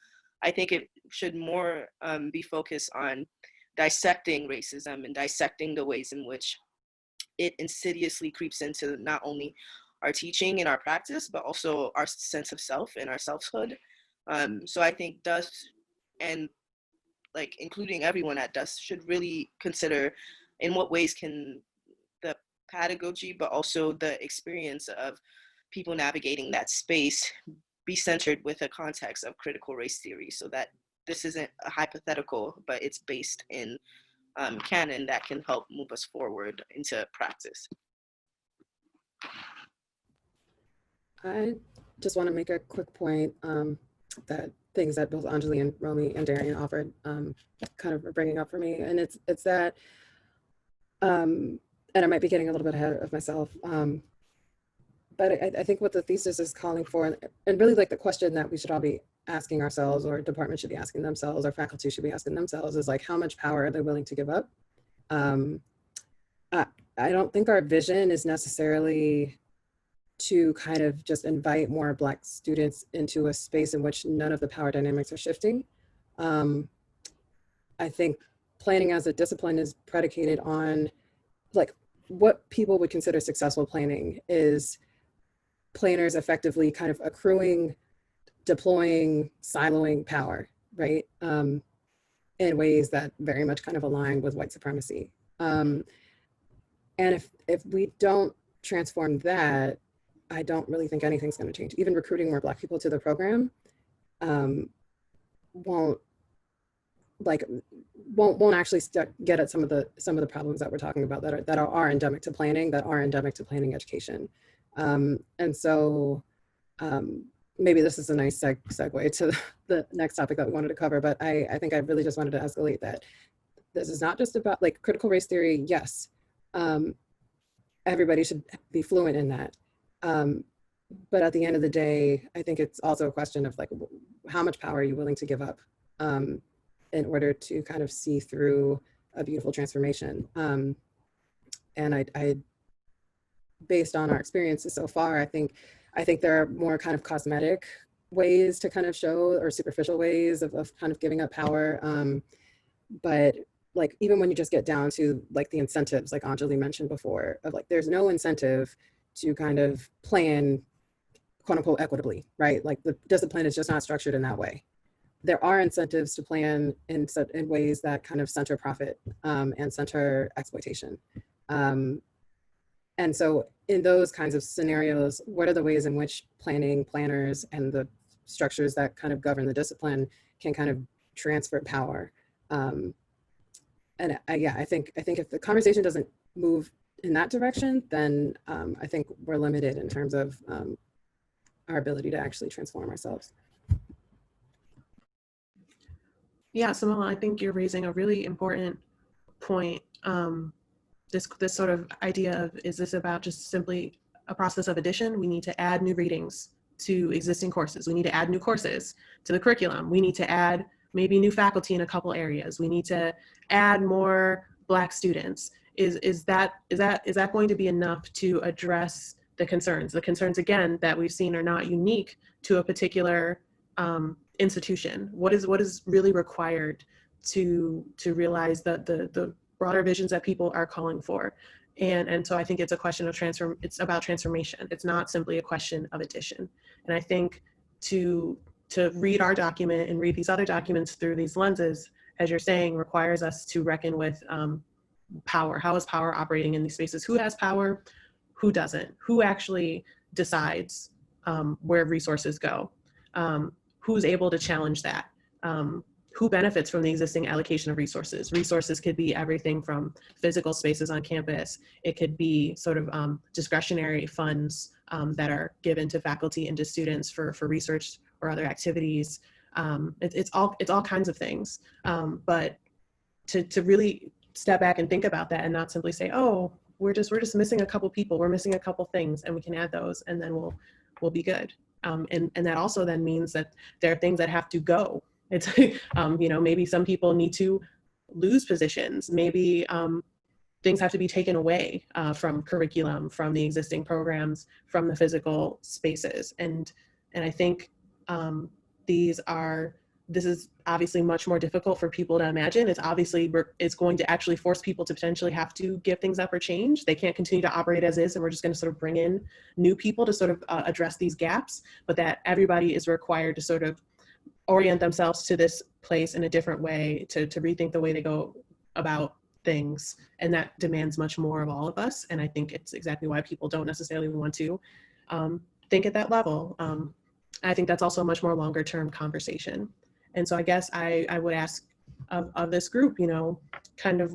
Speaker 1: I think it should more be focused on dissecting racism and dissecting the ways in which it insidiously creeps into not only our teaching and our practice, but also our sense of self and our selfhood. So I think DUSP, and like including everyone at DUSP, should really consider in what ways can the pedagogy, but also the experience of people navigating that space be centered with a context of critical race theory, so that this isn't a hypothetical, but it's based in canon that can help move us forward into practice.
Speaker 6: I just want to make a quick point that things that both Enjoli and Romy and Darien offered kind of are bringing up for me, and it's that, and I might be getting a little bit ahead of myself, but I think what the thesis is calling for, and really like the question that we should all be asking ourselves, or departments should be asking themselves, or faculty should be asking themselves, is like, how much power are they willing to give up? I don't think our vision is necessarily to kind of just invite more Black students into a space in which none of the power dynamics are shifting. I think planning as a discipline is predicated on, like, what people would consider successful planning is planners effectively kind of accruing, deploying, siloing power, right? In ways that very much kind of align with white supremacy. And if we don't transform that, I don't really think anything's going to change. Even recruiting more Black people to the program won't actually get at some of the problems that we're talking about that are endemic to planning, that are endemic to planning education. And so maybe this is a nice segue to the next topic that we wanted to cover, but I think I really just wanted to escalate that this is not just about, like, critical race theory. Yes, everybody should be fluent in that. But at the end of the day, I think it's also a question of, like, how much power are you willing to give up in order to kind of see through a beautiful transformation. And I based on our experiences so far, I think there are more kind of cosmetic ways to kind of show, or superficial ways of kind of giving up power. But, like, even when you just get down to, like, the incentives, like Enjoli mentioned before, of, like, there's no incentive to kind of plan, quote unquote, equitably, right? Like, the discipline is just not structured in that way. There are incentives to plan in ways that kind of center profit and center exploitation. And so in those kinds of scenarios, what are the ways in which planners, and the structures that kind of govern the discipline can kind of transfer power? And I think if the conversation doesn't move in that direction, then I think we're limited in terms of our ability to actually transform ourselves.
Speaker 8: Yeah, Somala, I think you're raising a really important point. This sort of idea of, is this about just simply a process of addition? We need to add new readings to existing courses. We need to add new courses to the curriculum. We need to add maybe new faculty in a couple areas. We need to add more Black students. Is that going to be enough to address the concerns? The concerns, again, that we've seen are not unique to a particular institution. What is really required to realize that the broader visions that people are calling for? And so I think it's a question of it's about transformation. It's not simply a question of addition. And I think to read our document and read these other documents through these lenses, as you're saying, requires us to reckon with power. How is power operating in these spaces? Who has power? Who doesn't? Who actually decides where resources go? Who's able to challenge that? Who benefits from the existing allocation of resources? Resources could be everything from physical spaces on campus. It could be sort of discretionary funds that are given to faculty and to students for research or other activities. It's all kinds of things. But to really step back and think about that, and not simply say, oh, we're just missing a couple people, we're missing a couple things, and we can add those, and then we'll be good. And that also then means that there are things that have to go. It's, maybe some people need to lose positions. Maybe things have to be taken away from curriculum, from the existing programs, from the physical spaces. And I think this is obviously much more difficult for people to imagine. It's going to actually force people to potentially have to give things up or change. They can't continue to operate as is, and we're just going to sort of bring in new people to sort of address these gaps, but that everybody is required to sort of orient themselves to this place in a different way, to rethink the way they go about things. And that demands much more of all of us. And I think it's exactly why people don't necessarily want to think at that level. I think that's also a much more longer term conversation. And so I guess I would ask of this group, kind of,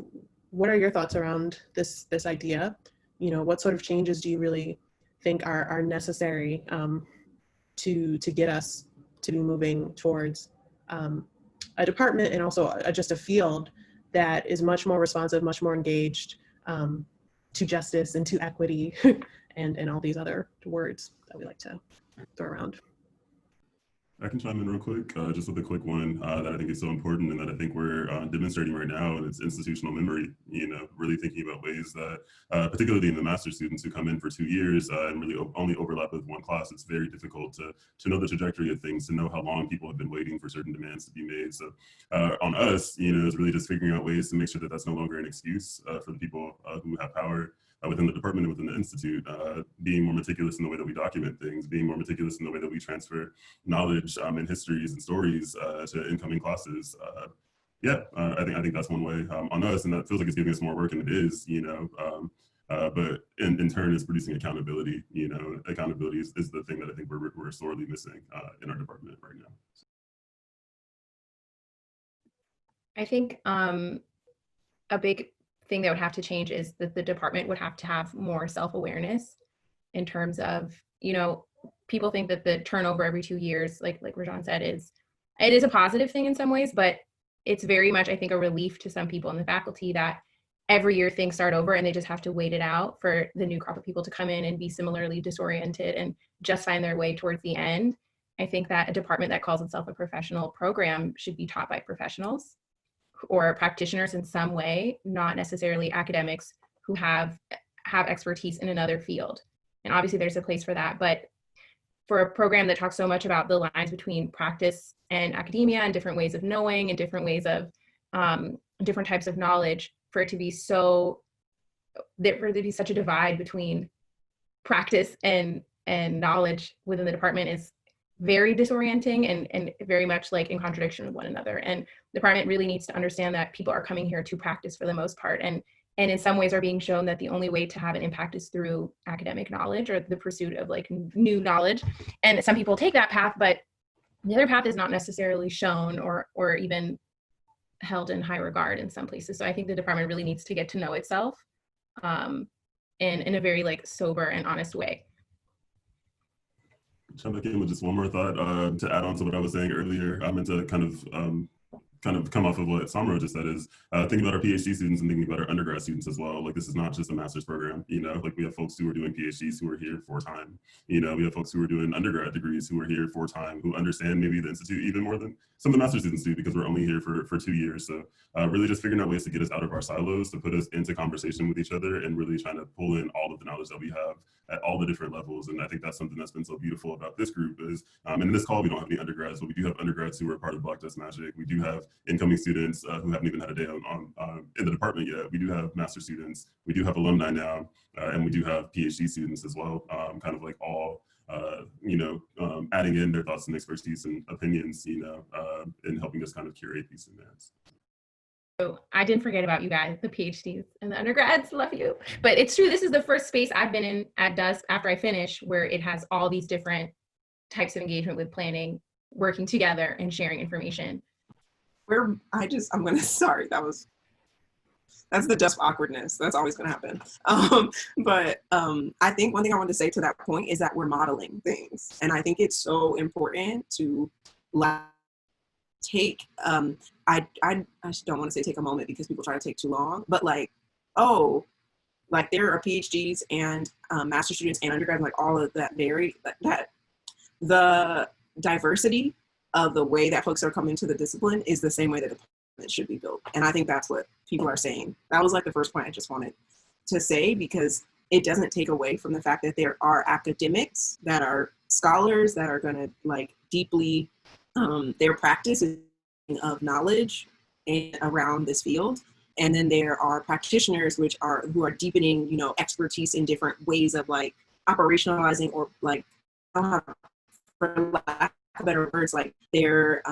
Speaker 8: what are your thoughts around this idea? What sort of changes do you really think are necessary to get us to be moving towards a department, and also just a field that is much more responsive, much more engaged to justice and to equity and all these other words that we like to throw around?
Speaker 4: I can chime in real quick, just with a quick one that I think is so important and that I think we're demonstrating right now, and it's institutional memory, really thinking about ways that, particularly in the master's students who come in for 2 years and really only overlap with one class, it's very difficult to know the trajectory of things, to know how long people have been waiting for certain demands to be made. So on us, it's really just figuring out ways to make sure that that's no longer an excuse for the people who have power within the department and within the institute, being more meticulous in the way that we document things, being more meticulous in the way that we transfer knowledge and histories and stories to incoming classes. I think that's one way on us, and that feels like it's giving us more work, and it is, but in turn, it's producing accountability. Accountability is the thing that I think we're sorely missing in our department right now.
Speaker 3: I think a big thing that would have to change is that the department would have to have more self-awareness in terms of, people think that the turnover every 2 years, like Rajan said, it is a positive thing in some ways, but it's very much, I think, a relief to some people in the faculty that every year things start over and they just have to wait it out for the new crop of people to come in and be similarly disoriented and just find their way towards the end. I think that a department that calls itself a professional program should be taught by professionals or practitioners in some way, not necessarily academics who have expertise in another field. And obviously there's a place for that, but for a program that talks so much about the lines between practice and academia and different ways of knowing and different ways of different types of knowledge, for it to be such a divide between practice and knowledge within the department is very disorienting and very much like in contradiction with one another. And the department really needs to understand that people are coming here to practice for the most part, and in some ways are being shown that the only way to have an impact is through academic knowledge or the pursuit of like new knowledge. And some people take that path, but the other path is not necessarily shown or even held in high regard in some places. So I think the department really needs to get to know itself in a very like sober and honest way.
Speaker 4: Chime back in with just one more thought to add on to what I was saying earlier. I meant to kind of come off of what Samra just said, is thinking about our PhD students and thinking about our undergrad students as well. Like, this is not just a master's program, like we have folks who are doing PhDs who are here for time. We have folks who are doing undergrad degrees who are here for time, who understand maybe the institute even more than some of the master's students do, because we're only here for 2 years. So really just figuring out ways to get us out of our silos, to put us into conversation with each other and really trying to pull in all of the knowledge that we have at all the different levels. And I think that's something that's been so beautiful about this group is, and in this call, we don't have any undergrads, but we do have undergrads who are part of Black DUSP Magic. We do have incoming students who haven't even had a day in the department yet. We do have master students. We do have alumni now, and we do have PhD students as well, kind of like all, adding in their thoughts and expertise and opinions, and helping us kind of curate these demands.
Speaker 3: So I didn't forget about you guys, the PhDs and the undergrads, love you. But it's true, this is the first space I've been in at DUSP after I finish where it has all these different types of engagement with planning, working together and sharing information.
Speaker 5: That's the DUSP awkwardness. That's always gonna happen. But I think one thing I want to say to that point is that we're modeling things. And I think it's so important to take, I just don't want to say take a moment because people try to take too long, but like, there are PhDs and master students and undergrads, like all of that that the diversity of the way that folks are coming to the discipline is the same way that the department should be built. And I think that's what people are saying. That was like the first point I just wanted to say, because it doesn't take away from the fact that there are academics that are scholars that are going to like deeply their practice of knowledge around this field. And then there are practitioners who are deepening, expertise in different ways of like operationalizing or like, for lack of better words, like they are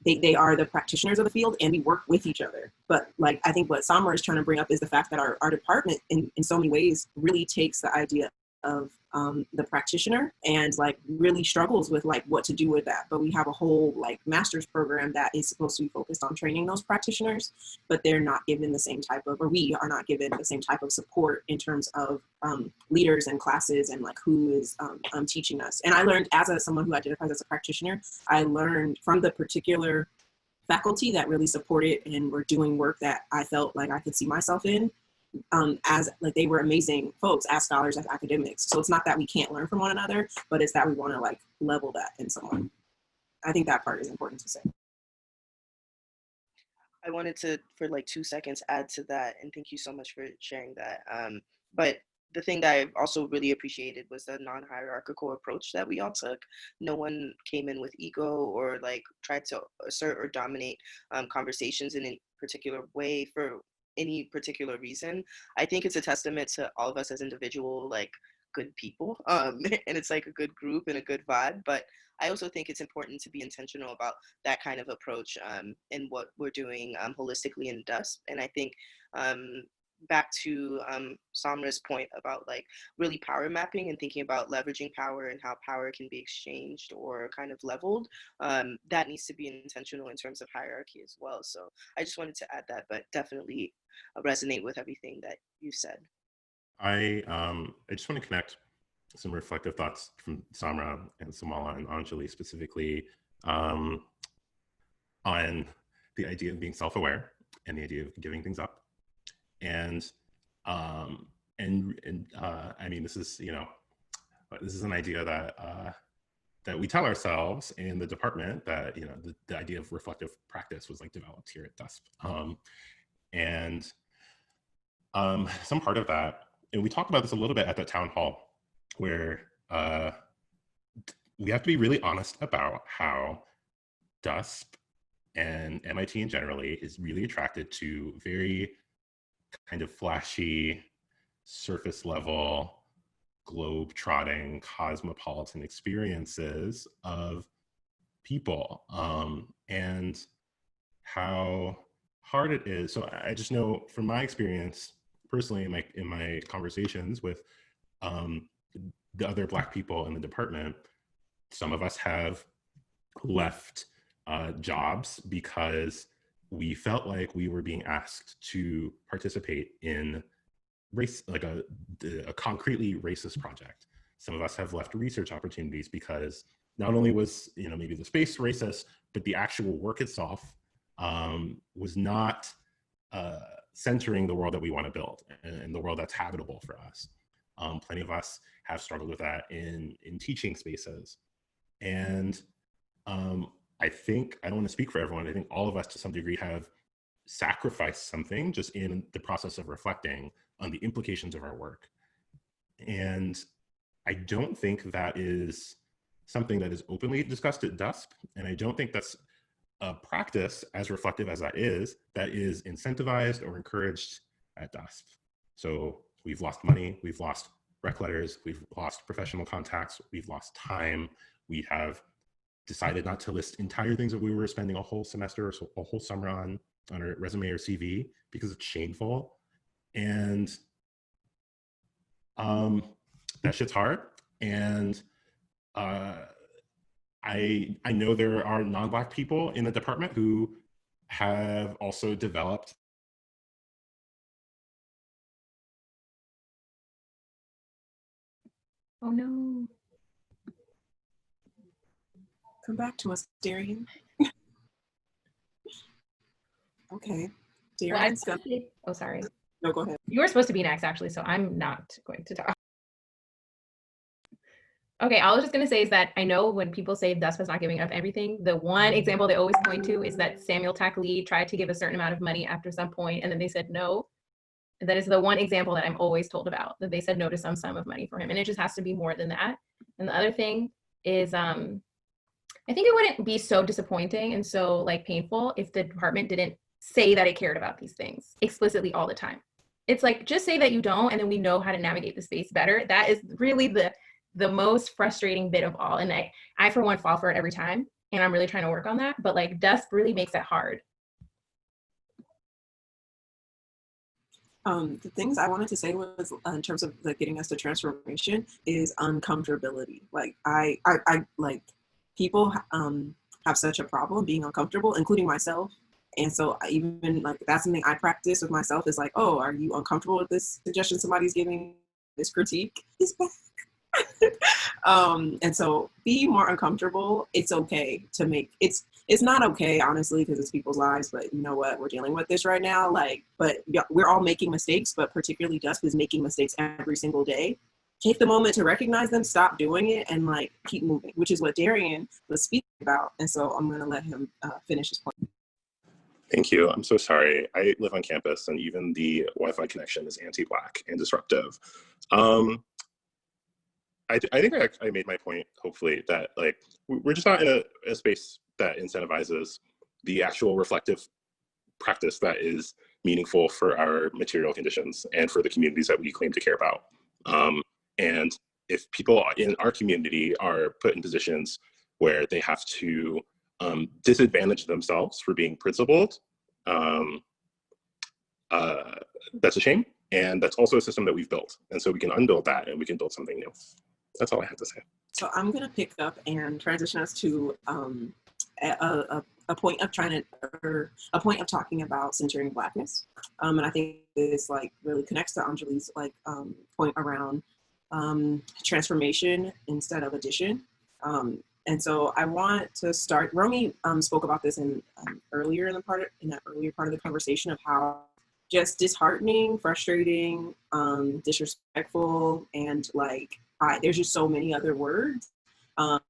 Speaker 5: the practitioners of the field and we work with each other. But like, I think what Samra is trying to bring up is the fact that our department in so many ways really takes the idea of the practitioner and like really struggles with like what to do with that. But we have a whole like master's program that is supposed to be focused on training those practitioners, but they're not given the same type of, or we are not given the same type of support in terms of leaders and classes and like who is teaching us. And I learned as someone who identifies as a practitioner, I learned from the particular faculty that really supported and were doing work that I felt like I could see myself in. As like they were amazing folks as scholars, as academics. So it's not that we can't learn from one another, but it's that we want to like level that in someone. I think that part is important to say.
Speaker 1: I wanted to, for like 2 seconds, add to that, and thank you so much for sharing that. But the thing that I also really appreciated was the non-hierarchical approach that we all took. No one came in with ego or like tried to assert or dominate conversations in any particular way for any particular reason. I think it's a testament to all of us as individual, like, good people, and it's like a good group and a good vibe. But I also think it's important to be intentional about that kind of approach in what we're doing holistically in DUSP. And I think back to Samra's point about like really power mapping and thinking about leveraging power and how power can be exchanged or kind of leveled, that needs to be intentional in terms of hierarchy as well. So I just wanted to add that, but definitely resonate with everything that you said.
Speaker 2: I just want to connect some reflective thoughts from Samra and Somala and Enjoli specifically on the idea of being self-aware and the idea of giving things up. And I mean, this is, you know, this is an idea that that we tell ourselves in the department, that, you know, the idea of reflective practice was like developed here at DUSP. Some part of that, and we talked about this a little bit at the town hall, where we have to be really honest about how DUSP and MIT in generally is really attracted to very kind of flashy, surface level, globe-trotting, cosmopolitan experiences of people, and how hard it is. So I just know from my experience personally in my conversations with the other Black people in the department, some of us have left jobs because we felt like we were being asked to participate in race, like a concretely racist project. Some of us have left research opportunities because not only was, you know, maybe the space racist, but the actual work itself was not centering the world that we want to build and the world that's habitable for us. Plenty of us have struggled with that in teaching spaces. And I think, I don't want to speak for everyone, I think all of us to some degree have sacrificed something just in the process of reflecting on the implications of our work. And I don't think that is something that is openly discussed at DUSP. And I don't think that's a practice, as reflective as that is incentivized or encouraged at DUSP. So we've lost money, we've lost rec letters, we've lost professional contacts, we've lost time, we have decided not to list entire things that we were spending a whole semester or a whole summer on our resume or CV because it's shameful. And that shit's hard. And I know there are non-Black people in the department who have also developed
Speaker 3: Oh no.
Speaker 5: Come back to us, Darien. Okay. Darien's
Speaker 3: Well, oh, sorry.
Speaker 5: No, go ahead.
Speaker 3: You were supposed to be next, actually, so I'm not going to talk. Okay, all I was just going to say is that I know when people say DUSP is not giving up everything, the one example they always point to is that Samuel Tack Lee tried to give a certain amount of money after some point, and then they said no. That is the one example that I'm always told about, that they said no to some sum of money for him, and it just has to be more than that. And the other thing is, I think it wouldn't be so disappointing and so like painful if the department didn't say that it cared about these things explicitly all the time. It's like, just say that you don't, and then we know how to navigate the space better. That is really the most frustrating bit of all. And I for one fall for it every time, and I'm really trying to work on that, but like DUSP really makes it hard.
Speaker 5: The things I wanted to say was in terms of like getting us to transformation is uncomfortability. Like I like people have such a problem being uncomfortable, including myself. And so even like that's something I practice with myself is like, oh, are you uncomfortable with this suggestion somebody's giving, this critique is back? And so be more uncomfortable. It's okay to make it's not okay, honestly, because it's people's lives, but you know what, we're dealing with this right now, like, but we're all making mistakes, but particularly DUSP is making mistakes every single day. take the moment to recognize them, stop doing it, and like keep moving, which is what Darien was speaking about. And so I'm going to let him finish his point.
Speaker 2: Thank you. I'm so sorry. I live on campus and even the Wi-Fi connection is anti-Black and disruptive. I think I made my point, hopefully, that like we're just not in a space that incentivizes the actual reflective practice that is meaningful for our material conditions and for the communities that we claim to care about. And if people in our community are put in positions where they have to disadvantage themselves for being principled, that's a shame. And that's also a system that we've built. And so we can unbuild that and we can build something new. That's all I have to say.
Speaker 5: So I'm going to pick up and transition us to a point of talking about centering Blackness. And I think this like really connects to Enjoli's like point around transformation instead of addition. And so I want to start. Romy spoke about this in earlier in that earlier part of the conversation of how just disheartening, frustrating, disrespectful, and like there's just so many other words that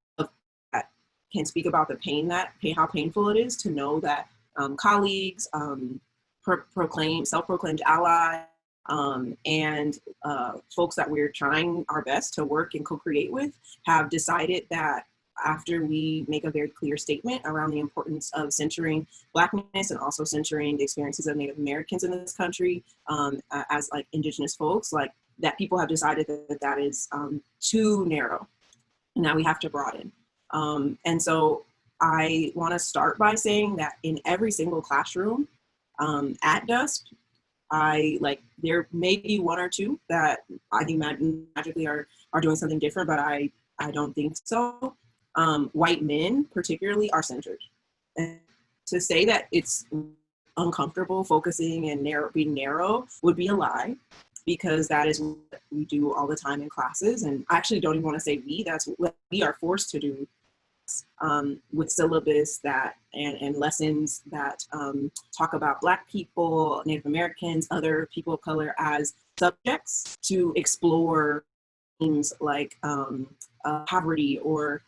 Speaker 5: can speak about the pain how painful it is to know that colleagues, self-proclaimed allies, and folks that we're trying our best to work and co-create with have decided that after we make a very clear statement around the importance of centering Blackness and also centering the experiences of Native Americans in this country as like Indigenous folks, like that people have decided that is too narrow. And now we have to broaden. And so I want to start by saying that in every single classroom at DUSP, there may be one or two that I think magically are doing something different, but I don't think so. White men particularly are centered. And to say that it's uncomfortable focusing and being narrow would be a lie, because that is what we do all the time in classes. And I actually don't even want to say that's what we are forced to do with syllabus that and lessons that talk about Black people, Native Americans, other people of color as subjects to explore themes like poverty or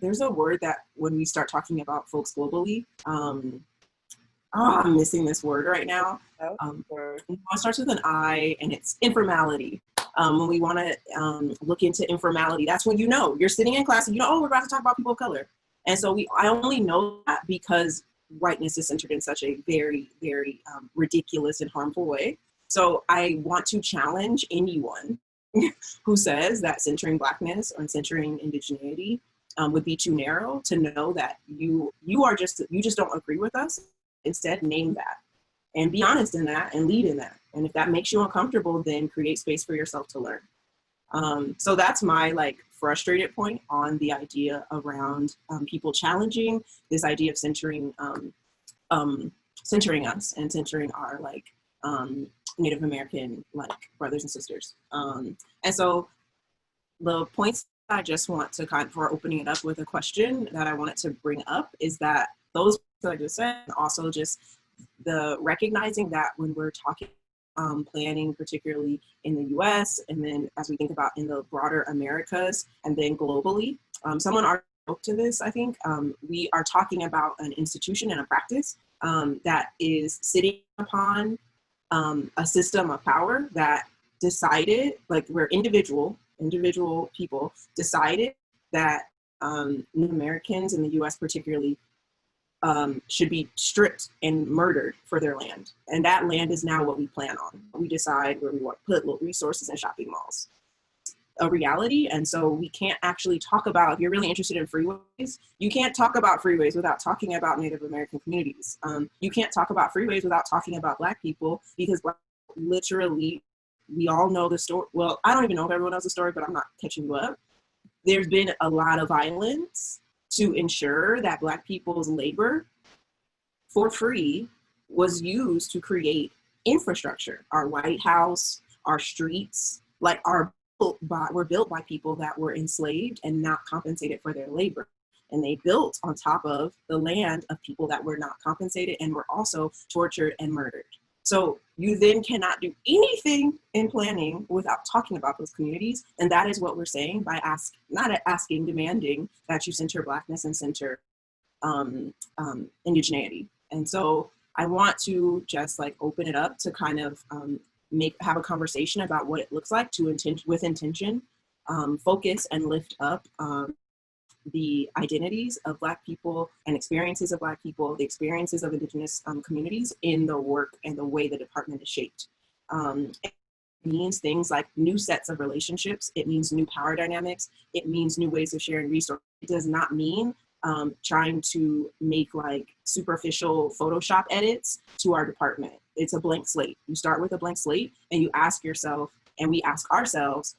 Speaker 5: there's a word that when we start talking about folks globally, I'm missing this word right now. It starts with an I and it's informality. When we want to look into informality, that's when you're sitting in class and we're about to talk about people of color. And so I only know that because whiteness is centered in such a very, very ridiculous and harmful way. So I want to challenge anyone who says that centering Blackness or centering indigeneity would be too narrow to know that you just don't agree with us. Instead, name that and be honest in that and lead in that. And if that makes you uncomfortable, then create space for yourself to learn. So that's my frustrated point on the idea around people challenging this idea of centering us and centering our Native American brothers and sisters. And so the points I just want to for opening it up with a question that I wanted to bring up is that those that I just said, also just the recognizing that when we're talking planning, particularly in the US, and then as we think about in the broader Americas, and then globally, someone already spoke to this, I think, we are talking about an institution and a practice that is sitting upon a system of power that decided, where individual people decided that Native Americans in the US particularly should be stripped and murdered for their land. And that land is now what we plan on. We decide where we want to put resources and shopping malls. A reality, and so we can't actually talk about, if you're really interested in freeways, you can't talk about freeways without talking about Native American communities. You can't talk about freeways without talking about Black people, because literally, we all know the story. Well, I don't even know if everyone knows the story, but I'm not catching you up. There's been a lot of violence to ensure that Black people's labor for free was used to create infrastructure. Our White House, our streets, were built by people that were enslaved and not compensated for their labor. And they built on top of the land of people that were not compensated and were also tortured and murdered. So you then cannot do anything in planning without talking about those communities. And that is what we're saying by demanding that you center Blackness and center indigeneity. And so I want to just like open it up to kind of have a conversation about what it looks like to with intention, focus and lift up the identities of Black people and experiences of Black people, the experiences of Indigenous communities in the work and the way the department is shaped. It means things like new sets of relationships. It means new power dynamics. It means new ways of sharing resources. It does not mean trying to make like superficial Photoshop edits to our department. It's a blank slate. You start with a blank slate and you ask yourself, and we ask ourselves,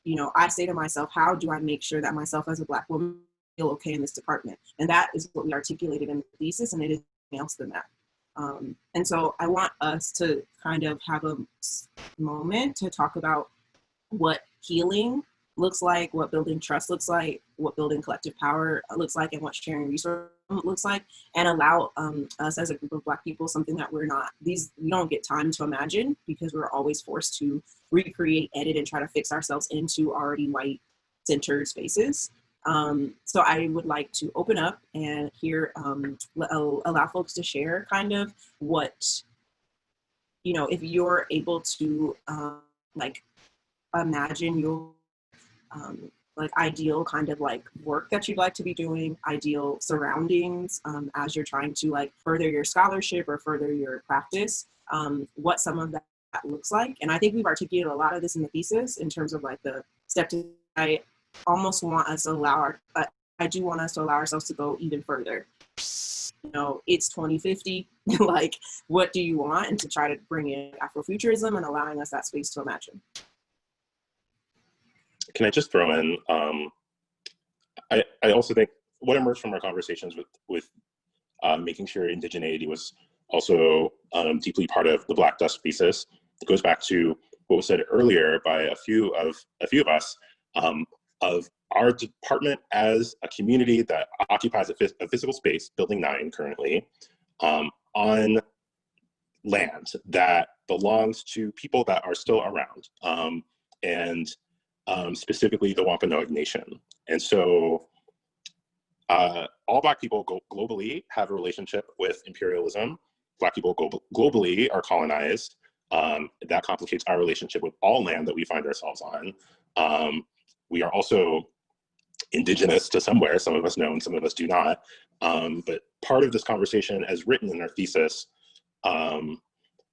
Speaker 5: you know, I say to myself, how do I make sure that myself as a Black woman feel okay in this department? And that is what we articulated in the thesis, and it is nothing else than that. And so I want us to kind of have a moment to talk about what healing looks like, what building trust looks like, what building collective power looks like, and what sharing resources looks like, and allow us as a group of Black people something that we don't get time to imagine, because we're always forced to recreate, edit, and try to fix ourselves into already white centered spaces. So I would like to open up and hear, allow folks to share kind of what, you know, if you're able to like imagine your like ideal kind of like work that you'd like to be doing, ideal surroundings as you're trying to like further your scholarship or further your practice, what some of that looks like. And I think we've articulated a lot of this in the thesis in terms of like the steps. I almost want us to I do want us to allow ourselves to go even further. You know, it's 2050, like what do you want? And to try to bring in Afrofuturism and allowing us that space to imagine.
Speaker 2: Can I just throw in, I also think what emerged from our conversations with making sure indigeneity was also deeply part of the Black DUSP thesis. It goes back to what was said earlier by a few of us, of our department as a community that occupies a physical space, Building 9 currently, on land that belongs to people that are still around, and specifically the Wampanoag Nation. And so all Black people globally have a relationship with imperialism. Black people globally are colonized. That complicates our relationship with all land that we find ourselves on. We are also indigenous to somewhere. Some of us know and some of us do not. But part of this conversation, as written in our thesis,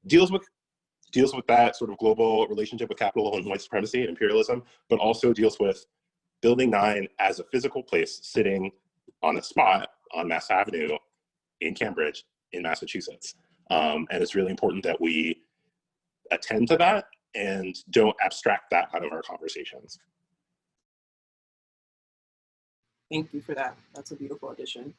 Speaker 2: deals with that sort of global relationship with capital and white supremacy and imperialism, but also deals with Building 9 as a physical place sitting on a spot on Mass Avenue in Cambridge in Massachusetts. And it's really important that we attend to that and don't abstract that out of our conversations.
Speaker 5: Thank you for that. That's a beautiful addition.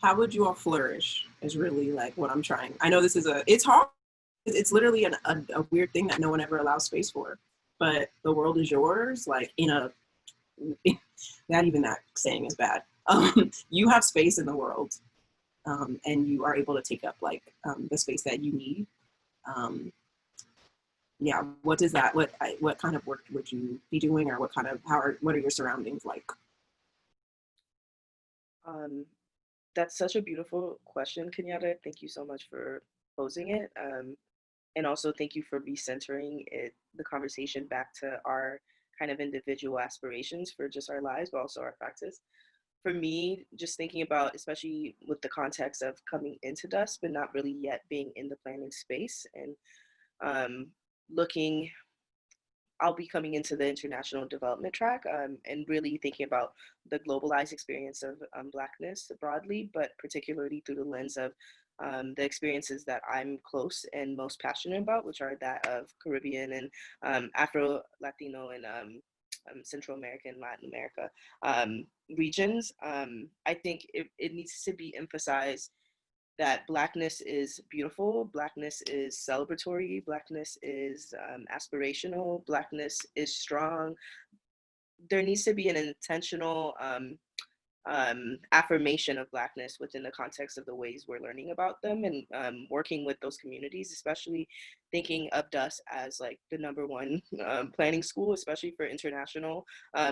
Speaker 5: How would you all flourish is really like what I'm trying. I know this is it's hard. It's literally a weird thing that no one ever allows space for, but the world is yours, like in a, not even that saying is bad. You have space in the world, and you are able to take up like the space that you need. Yeah, what does that, what kind of work would you be doing, or what are your surroundings like?
Speaker 1: That's such a beautiful question, Kenyatta. Thank you so much for posing it. And also thank you for recentering the conversation back to our kind of individual aspirations for just our lives, but also our practice. For me, just thinking about, especially with the context of coming into DUSP but not really yet being in the planning space, and I'll be coming into the international development track, and really thinking about the globalized experience of Blackness broadly, but particularly through the lens of the experiences that I'm close and most passionate about, which are that of Caribbean and Afro-Latino and Central American, Latin America regions. I think it needs to be emphasized that Blackness is beautiful, Blackness is celebratory, Blackness is aspirational, Blackness is strong. there needs to be an intentional affirmation of Blackness within the context of the ways we're learning about them, and working with those communities, especially thinking of DUSP as like the #1 planning school, especially for international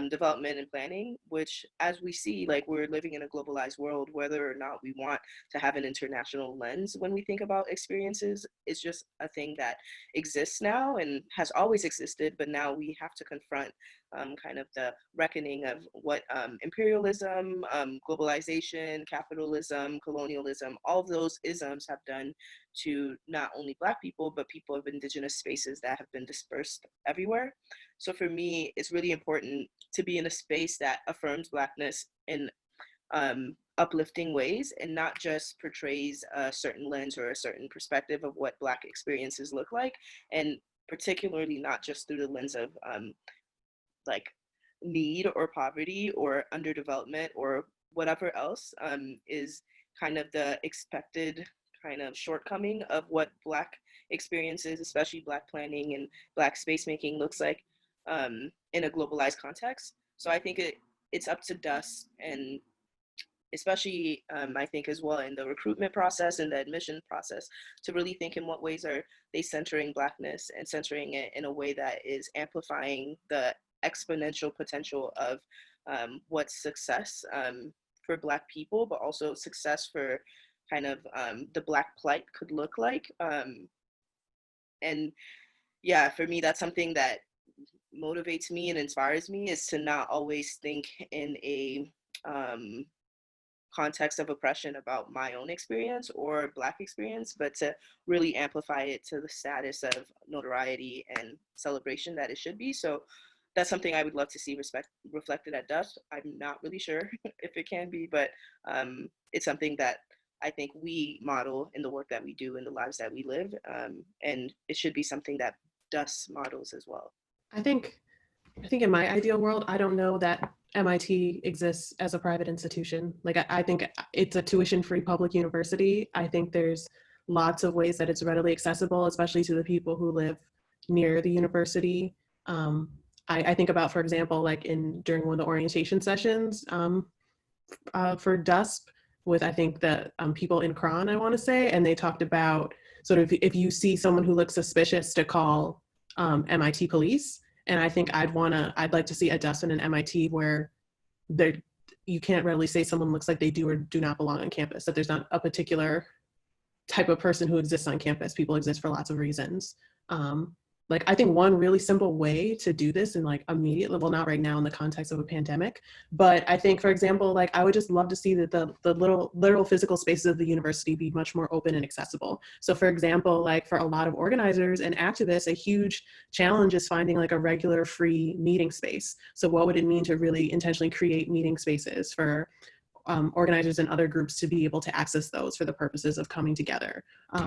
Speaker 1: development and planning, which, as we see, like, we're living in a globalized world. Whether or not we want to have an international lens when we think about experiences, it's just a thing that exists now and has always existed, but now we have to confront kind of the reckoning of what imperialism, globalization, capitalism, colonialism, all of those isms have done to not only Black people, but people of indigenous spaces that have been dispersed everywhere. So for me, it's really important to be in a space that affirms Blackness in uplifting ways, and not just portrays a certain lens or a certain perspective of what Black experiences look like, and particularly not just through the lens of like need or poverty or underdevelopment or whatever else is kind of the expected kind of shortcoming of what Black experiences, especially Black planning and Black space making, looks like in a globalized context. So I think it's up to DUSP, and especially I think as well in the recruitment process and the admission process, to really think in what ways are they centering Blackness and centering it in a way that is amplifying the exponential potential of what's success for Black people, but also success for kind of the Black plight could look like. And yeah, for me, that's something that motivates me and inspires me, is to not always think in a context of oppression about my own experience or Black experience, but to really amplify it to the status of notoriety and celebration that it should be. So that's something I would love to see reflected at DUSP. I'm not really sure if it can be, but it's something that I think we model in the work that we do, in the lives that we live, and it should be something that DUSP models as well.
Speaker 8: I think in my ideal world, I don't know that MIT exists as a private institution. Like, I think it's a tuition-free public university. I think there's lots of ways that it's readily accessible, especially to the people who live near the university. I think about, for example, like during one of the orientation sessions for DUSP with, I think, the people in Cron, I want to say, and they talked about sort of if you see someone who looks suspicious, to call MIT police. And I think I'd like to see a DUSP and an MIT where you can't readily say someone looks like they do or do not belong on campus, that there's not a particular type of person who exists on campus. People exist for lots of reasons. Like, I think one really simple way to do this in like immediately, well, not right now in the context of a pandemic, but I think, for example, like I would just love to see that the literal physical spaces of the university be much more open and accessible. So for example, like for a lot of organizers and activists, a huge challenge is finding like a regular free meeting space. So what would it mean to really intentionally create meeting spaces for organizers and other groups to be able to access those for the purposes of coming together,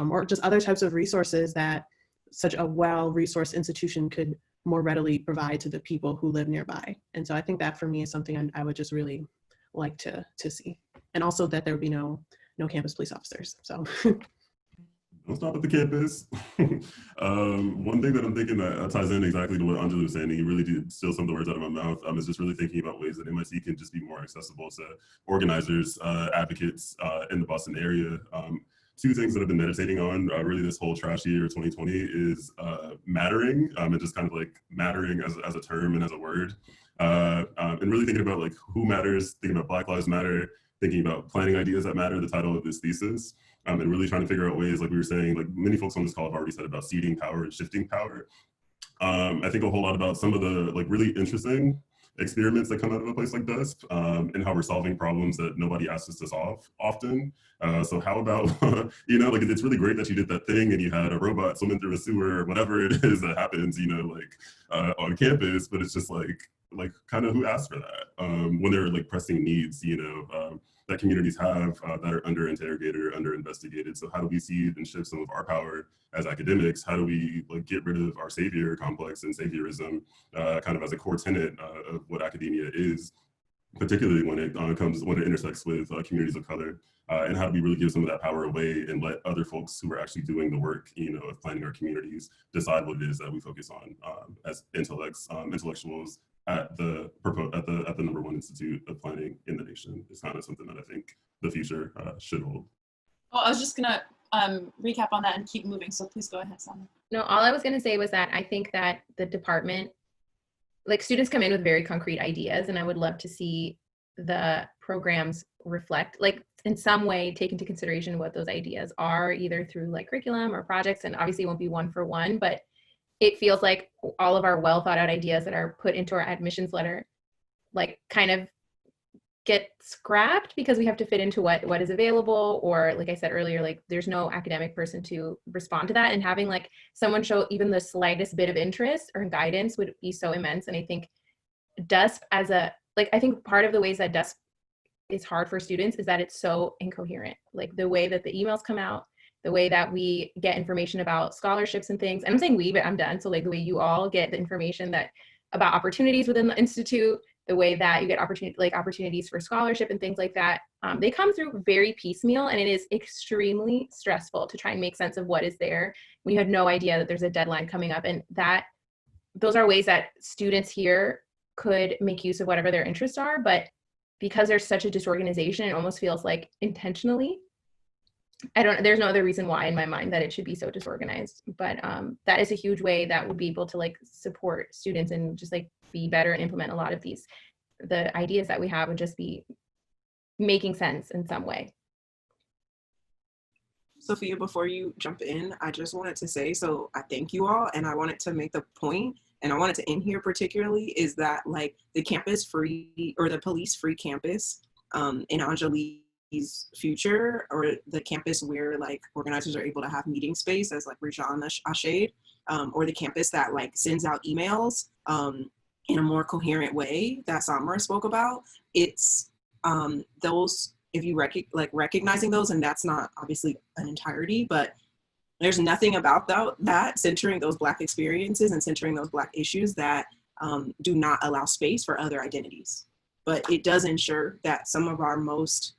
Speaker 8: or just other types of resources that such a well-resourced institution could more readily provide to the people who live nearby. And so I think that for me is something I would just really like to see. And also that there would be no campus police officers, so.
Speaker 4: Don't stop at the campus. One thing that I'm thinking that ties in exactly to what Enjoli was saying, and you really did steal some of the words out of my mouth, is just really thinking about ways that MIT can just be more accessible to organizers, advocates in the Boston area. Two things that I've been meditating on really this whole trash year 2020 is mattering, and just kind of like mattering as a term and as a word, and really thinking about like who matters, thinking about Black Lives Matter, thinking about planning ideas that matter, the title of this thesis, and really trying to figure out ways, like we were saying, like many folks on this call have already said, about seeding power and shifting power. I think a whole lot about some of the like really interesting experiments that come out of a place like DUSP, and how we're solving problems that nobody asks us to solve often. So how about, like it's really great that you did that thing and you had a robot swimming through a sewer or whatever it is that happens, on campus, but it's just like kind of who asked for that when there are like pressing needs, that communities have that are under-interrogated or under-investigated. So how do we seed and shift some of our power as academics? How do we like get rid of our savior complex and saviorism kind of as a core tenet of what academia is, particularly when it intersects with communities of color? And how do we really give some of that power away and let other folks who are actually doing the work, of planning our communities decide what it is that we focus on as intellectuals, at the #1 institute of planning in the nation is kind of something that I think the future should hold.
Speaker 7: Well, I was just gonna recap on that and keep moving, so please go ahead, Samra.
Speaker 3: No, all I was going to say was that I think that the department, like students come in with very concrete ideas, and I would love to see the programs reflect, like in some way, take into consideration what those ideas are, either through like curriculum or projects, and obviously it won't be one for one, but it feels like all of our well thought out ideas that are put into our admissions letter, like kind of get scrapped because we have to fit into what is available, or like I said earlier, like there's no academic person to respond to that, and having like someone show even the slightest bit of interest or guidance would be so immense. And I think DUSP as a, like I think part of the ways that DUSP is hard for students is that it's so incoherent, like the way that the emails come out, the way that we get information about scholarships and things, and I'm saying we, but I'm done, so like the way you all get the information that about opportunities within the institute, the way that you get opportunities for scholarship and things like that, they come through very piecemeal, and it is extremely stressful to try and make sense of what is there when you have no idea that there's a deadline coming up. And that those are ways that students here could make use of whatever their interests are, but because there's such a disorganization, it almost feels like intentionally. There's no other reason why in my mind that it should be so disorganized, but that is a huge way that would be able to like support students and just like be better and implement a lot of the ideas that we have, and just be making sense in some way.
Speaker 5: Sophia, before you jump in, I just wanted to say, so I thank you all, and I wanted to make the point, and I wanted to end here particularly, is that like the campus free or the police free campus in Enjoli's future, or the campus where like organizers are able to have meeting space, as like Rajan shade, or the campus that like sends out emails in a more coherent way that Samra spoke about. It's those, if you recognizing those, and that's not obviously an entirety, but there's nothing about that centering those Black experiences and centering those Black issues that do not allow space for other identities. But it does ensure that some of our most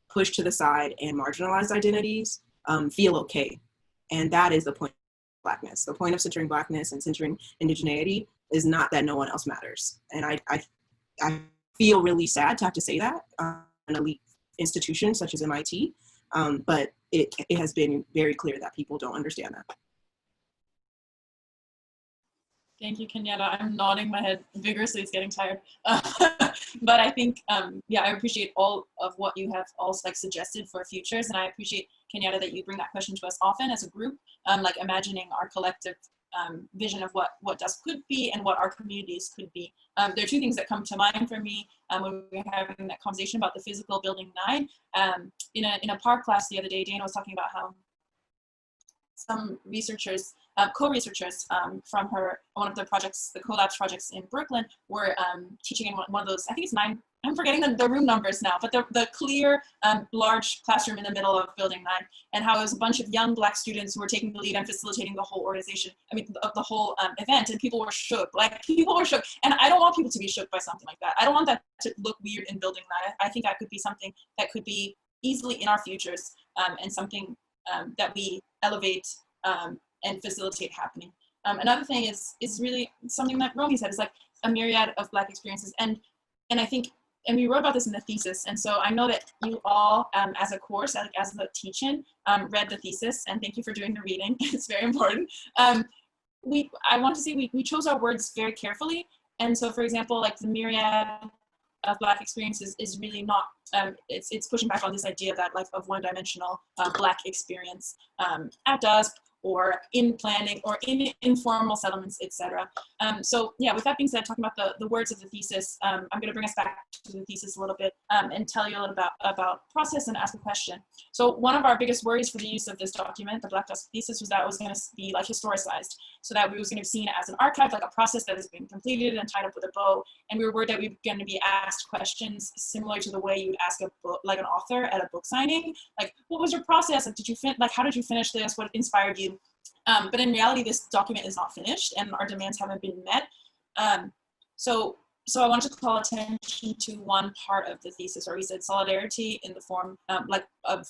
Speaker 5: pushed to the side and marginalized identities feel okay. And that is the point of Blackness. The point of centering Blackness and centering indigeneity is not that no one else matters. And I feel really sad to have to say that an elite institution such as MIT, but it has been very clear that people don't understand that.
Speaker 7: Thank you, Kenyatta. I'm nodding my head vigorously. It's getting tired. But I think, yeah, I appreciate all of what you have all like suggested for futures. And I appreciate, Kenyatta, that you bring that question to us often as a group, like imagining our collective vision of what DUSP could be and what our communities could be. There are two things that come to mind for me when we were having that conversation about the physical building 9. In a PAR class the other day, Dana was talking about how some researchers, co-researchers from one of the projects, the collabs projects in Brooklyn, were teaching in one of those, I think it's 9, I'm forgetting the room numbers now, but the clear, large classroom in the middle of building 9, and how it was a bunch of young Black students who were taking the lead and facilitating the whole organization, the whole event, and people were shook, and I don't want people to be shook by something like that. I don't want that to look weird in building 9. I think that could be something that could be easily in our futures, and something that we elevate and facilitate happening. Another thing is really something that Romy said, is like a myriad of Black experiences, and I think, and we wrote about this in the thesis, and so I know that you all, as a course, like as the teach-in, read the thesis, and thank you for doing the reading. It's very important. I want to say we chose our words very carefully, and so, for example, like the myriad of Black experiences is really not, it's pushing back on this idea that like of one-dimensional Black experience at DUSP, or in planning, or in informal settlements, etc. So yeah, with that being said, talking about the words of the thesis, I'm going to bring us back to the thesis a little bit and tell you a little about process and ask a question. So one of our biggest worries for the use of this document, the Black DUSP Thesis, was that it was going to be like historicized, so that we was going to be seen as an archive, like a process that has been completed and tied up with a bow. And we were worried that we were going to be asked questions similar to the way you would ask a book, like an author at a book signing, like, what was your process? Like, how did you finish this? What inspired you? But in reality, this document is not finished, and our demands haven't been met. So so I want to call attention to one part of the thesis where we said solidarity in the form of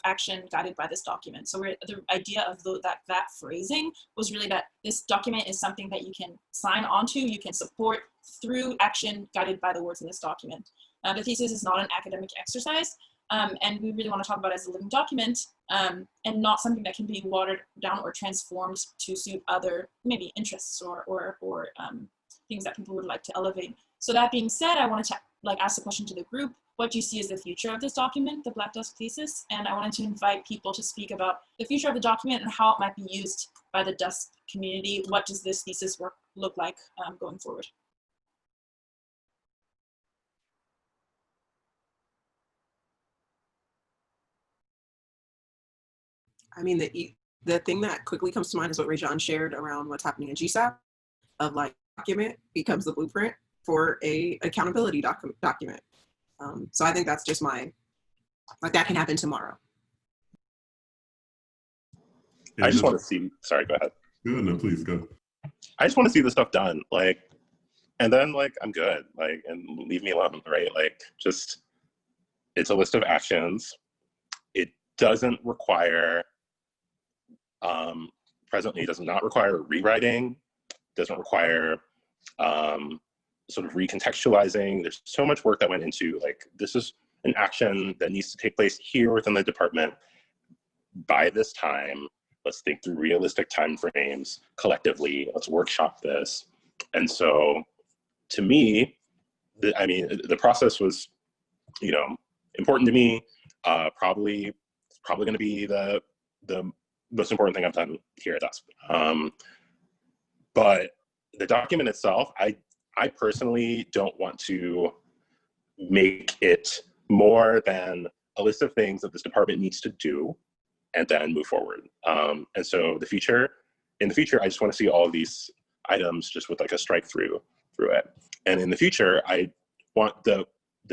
Speaker 7: action guided by this document. So the idea of that phrasing was really that this document is something that you can sign onto, you can support through action guided by the words in this document. The thesis is not an academic exercise, and we really want to talk about it as a living document, and not something that can be watered down or transformed to suit other maybe interests or things that people would like to elevate. So that being said, I wanted to ask the question to the group: what do you see as the future of this document, the Black DUSP Thesis? And I wanted to invite people to speak about the future of the document and how it might be used by the DUSP community. What does this thesis work look like going forward?
Speaker 5: I mean, the thing that quickly comes to mind is what Rajan shared around what's happening in GSAP, of document becomes the blueprint for a accountability document. So I think that's just that can happen tomorrow.
Speaker 2: I just want to see, sorry, go ahead.
Speaker 4: No, please go.
Speaker 2: I just want to see this stuff done, and then I'm good, and leave me alone, right? It's a list of actions. It doesn't require, presently does not require rewriting, doesn't require sort of recontextualizing. There's so much work that went into, this is an action that needs to take place here within the department by this time. Let's think through realistic timeframes collectively. Let's workshop this. And so, to me, the process was, important to me. Probably going to be the most important thing I've done here at DUSP. But the document itself, I personally don't want to make it more than a list of things that this department needs to do and then move forward. And so in the future, I just want to see all of these items just with a strike through it. And in the future, I want the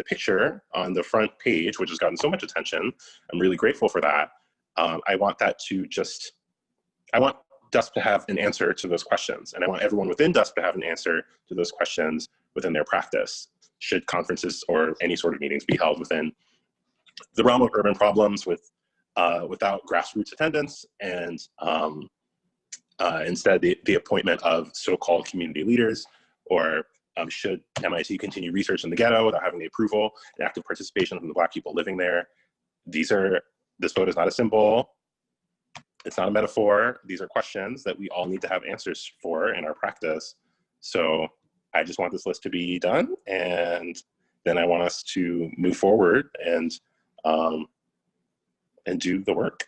Speaker 2: picture on the front page, which has gotten so much attention. I'm really grateful for that. I want that to I want DUSP to have an answer to those questions. And I want everyone within DUSP to have an answer to those questions within their practice. Should conferences or any sort of meetings be held within the realm of urban problems without grassroots attendance, and instead the appointment of so-called community leaders, or should MIT continue research in the ghetto without having the approval and active participation from the Black people living there? This vote is not a symbol. It's not a metaphor. These are questions that we all need to have answers for in our practice. So I just want this list to be done, and then I want us to move forward and do the work.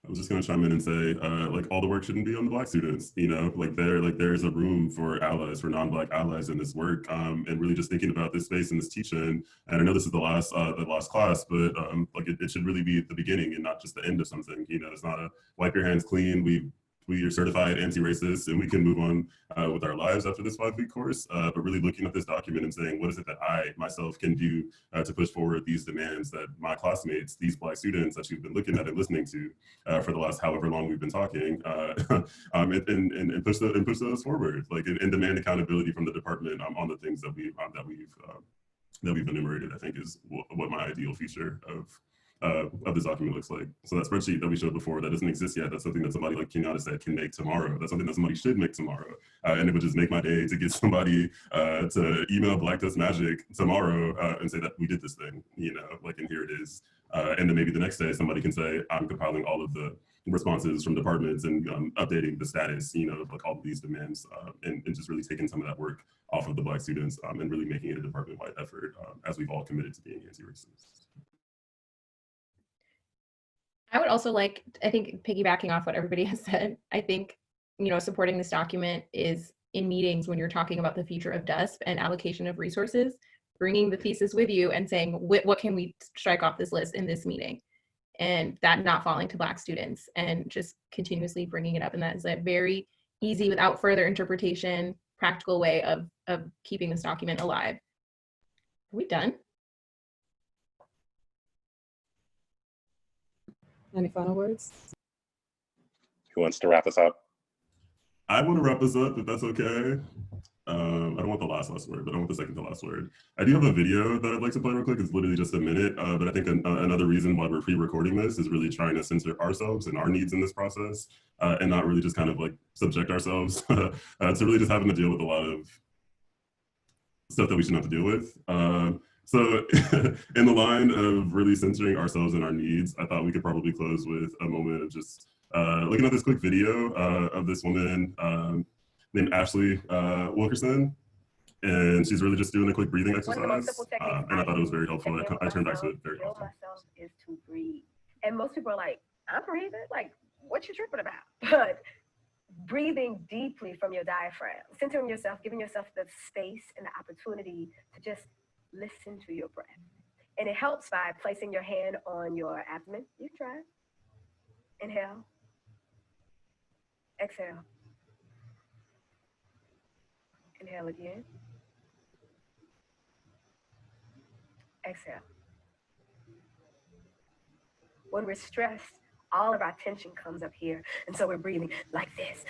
Speaker 4: I was just going to chime in and say, all the work shouldn't be on the Black students, there's a room for allies, for non-Black allies in this work, and really just thinking about this space and this teaching. And I know this is the last class, but it should really be the beginning and not just the end of something. It's not a wipe your hands clean. We are certified anti-racist and we can move on with our lives after this 5-week course, but really looking at this document and saying, what is it that I myself can do to push forward these demands that my classmates, these Black students that you've been looking at and listening to for the last however long we've been talking, and push those forward, and demand accountability from the department on the things that we've enumerated, I think is what my ideal future of this document looks like. So that spreadsheet that we showed before, that doesn't exist yet. That's something that somebody like Kenyatta said can make tomorrow. That's something that somebody should make tomorrow. And it would just make my day to get somebody to email Black DUSP Magic tomorrow and say that we did this thing, and here it is. And then maybe the next day somebody can say, I'm compiling all of the responses from departments and updating the status, all of these demands, and just really taking some of that work off of the Black students and really making it a department-wide effort as we've all committed to being anti-racist.
Speaker 3: I would also I think piggybacking off what everybody has said, I think, supporting this document is in meetings when you're talking about the future of DUSP and allocation of resources, bringing the thesis with you and saying, what can we strike off this list in this meeting? And that not falling to Black students and just continuously bringing it up. And that is a very easy, without further interpretation, practical way of keeping this document alive. Are we done?
Speaker 6: Any final words?
Speaker 2: Who wants to wrap us up?
Speaker 4: I want to wrap us up, if that's okay. I don't want the last word, but I want the second to last word. I do have a video that I'd like to play real quick. It's literally just a minute, but I think another reason why we're pre-recording this is really trying to censor ourselves and our needs in this process, and not really just kind of like subject ourselves to really just having to deal with a lot of stuff that we shouldn't have to deal with. So in the line of really censoring ourselves and our needs, I thought we could probably close with a moment of just looking at this quick video of this woman named Ashley Wilkerson. And she's really just doing a quick breathing exercise. And I thought it was very helpful. I turned back to it very often.
Speaker 9: Myself is to breathe. And most people are like, I'm breathing? Like, what you tripping about? But breathing deeply from your diaphragm, centering yourself, giving yourself the space and the opportunity to just listen to your breath. And it helps by placing your hand on your abdomen. You try it. Inhale. Exhale. Inhale again. Exhale. When we're stressed, all of our tension comes up here. And so we're breathing like this.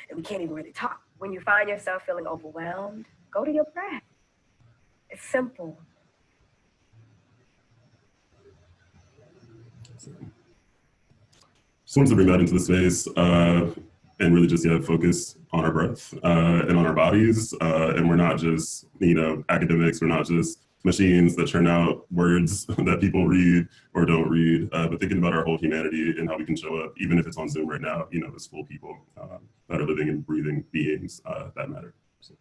Speaker 9: And we can't even really talk. When you find yourself feeling overwhelmed, go to your breath. It's simple.
Speaker 4: Just wanted to bring that into the space and really just focus on our breath and on our bodies. And we're not just, academics, we're not just machines that churn out words that people read or don't read, but thinking about our whole humanity and how we can show up, even if it's on Zoom right now, as full people that are living and breathing beings that matter. So.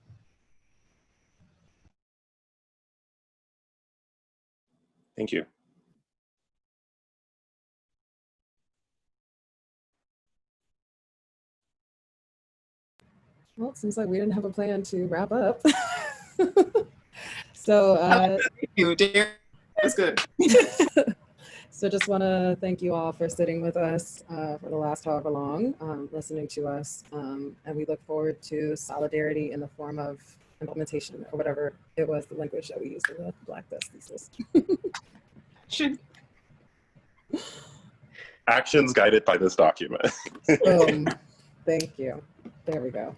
Speaker 10: Thank you.
Speaker 6: Well, it seems like we didn't have a plan to wrap up. So
Speaker 5: thank you, Darien. That's good.
Speaker 6: So just want to thank you all for sitting with us for the last however long, listening to us. And we look forward to solidarity in the form of implementation or whatever it was, the language that we used in the Black DUSP Thesis.
Speaker 10: Actions guided by this document.
Speaker 6: Thank you. There we go.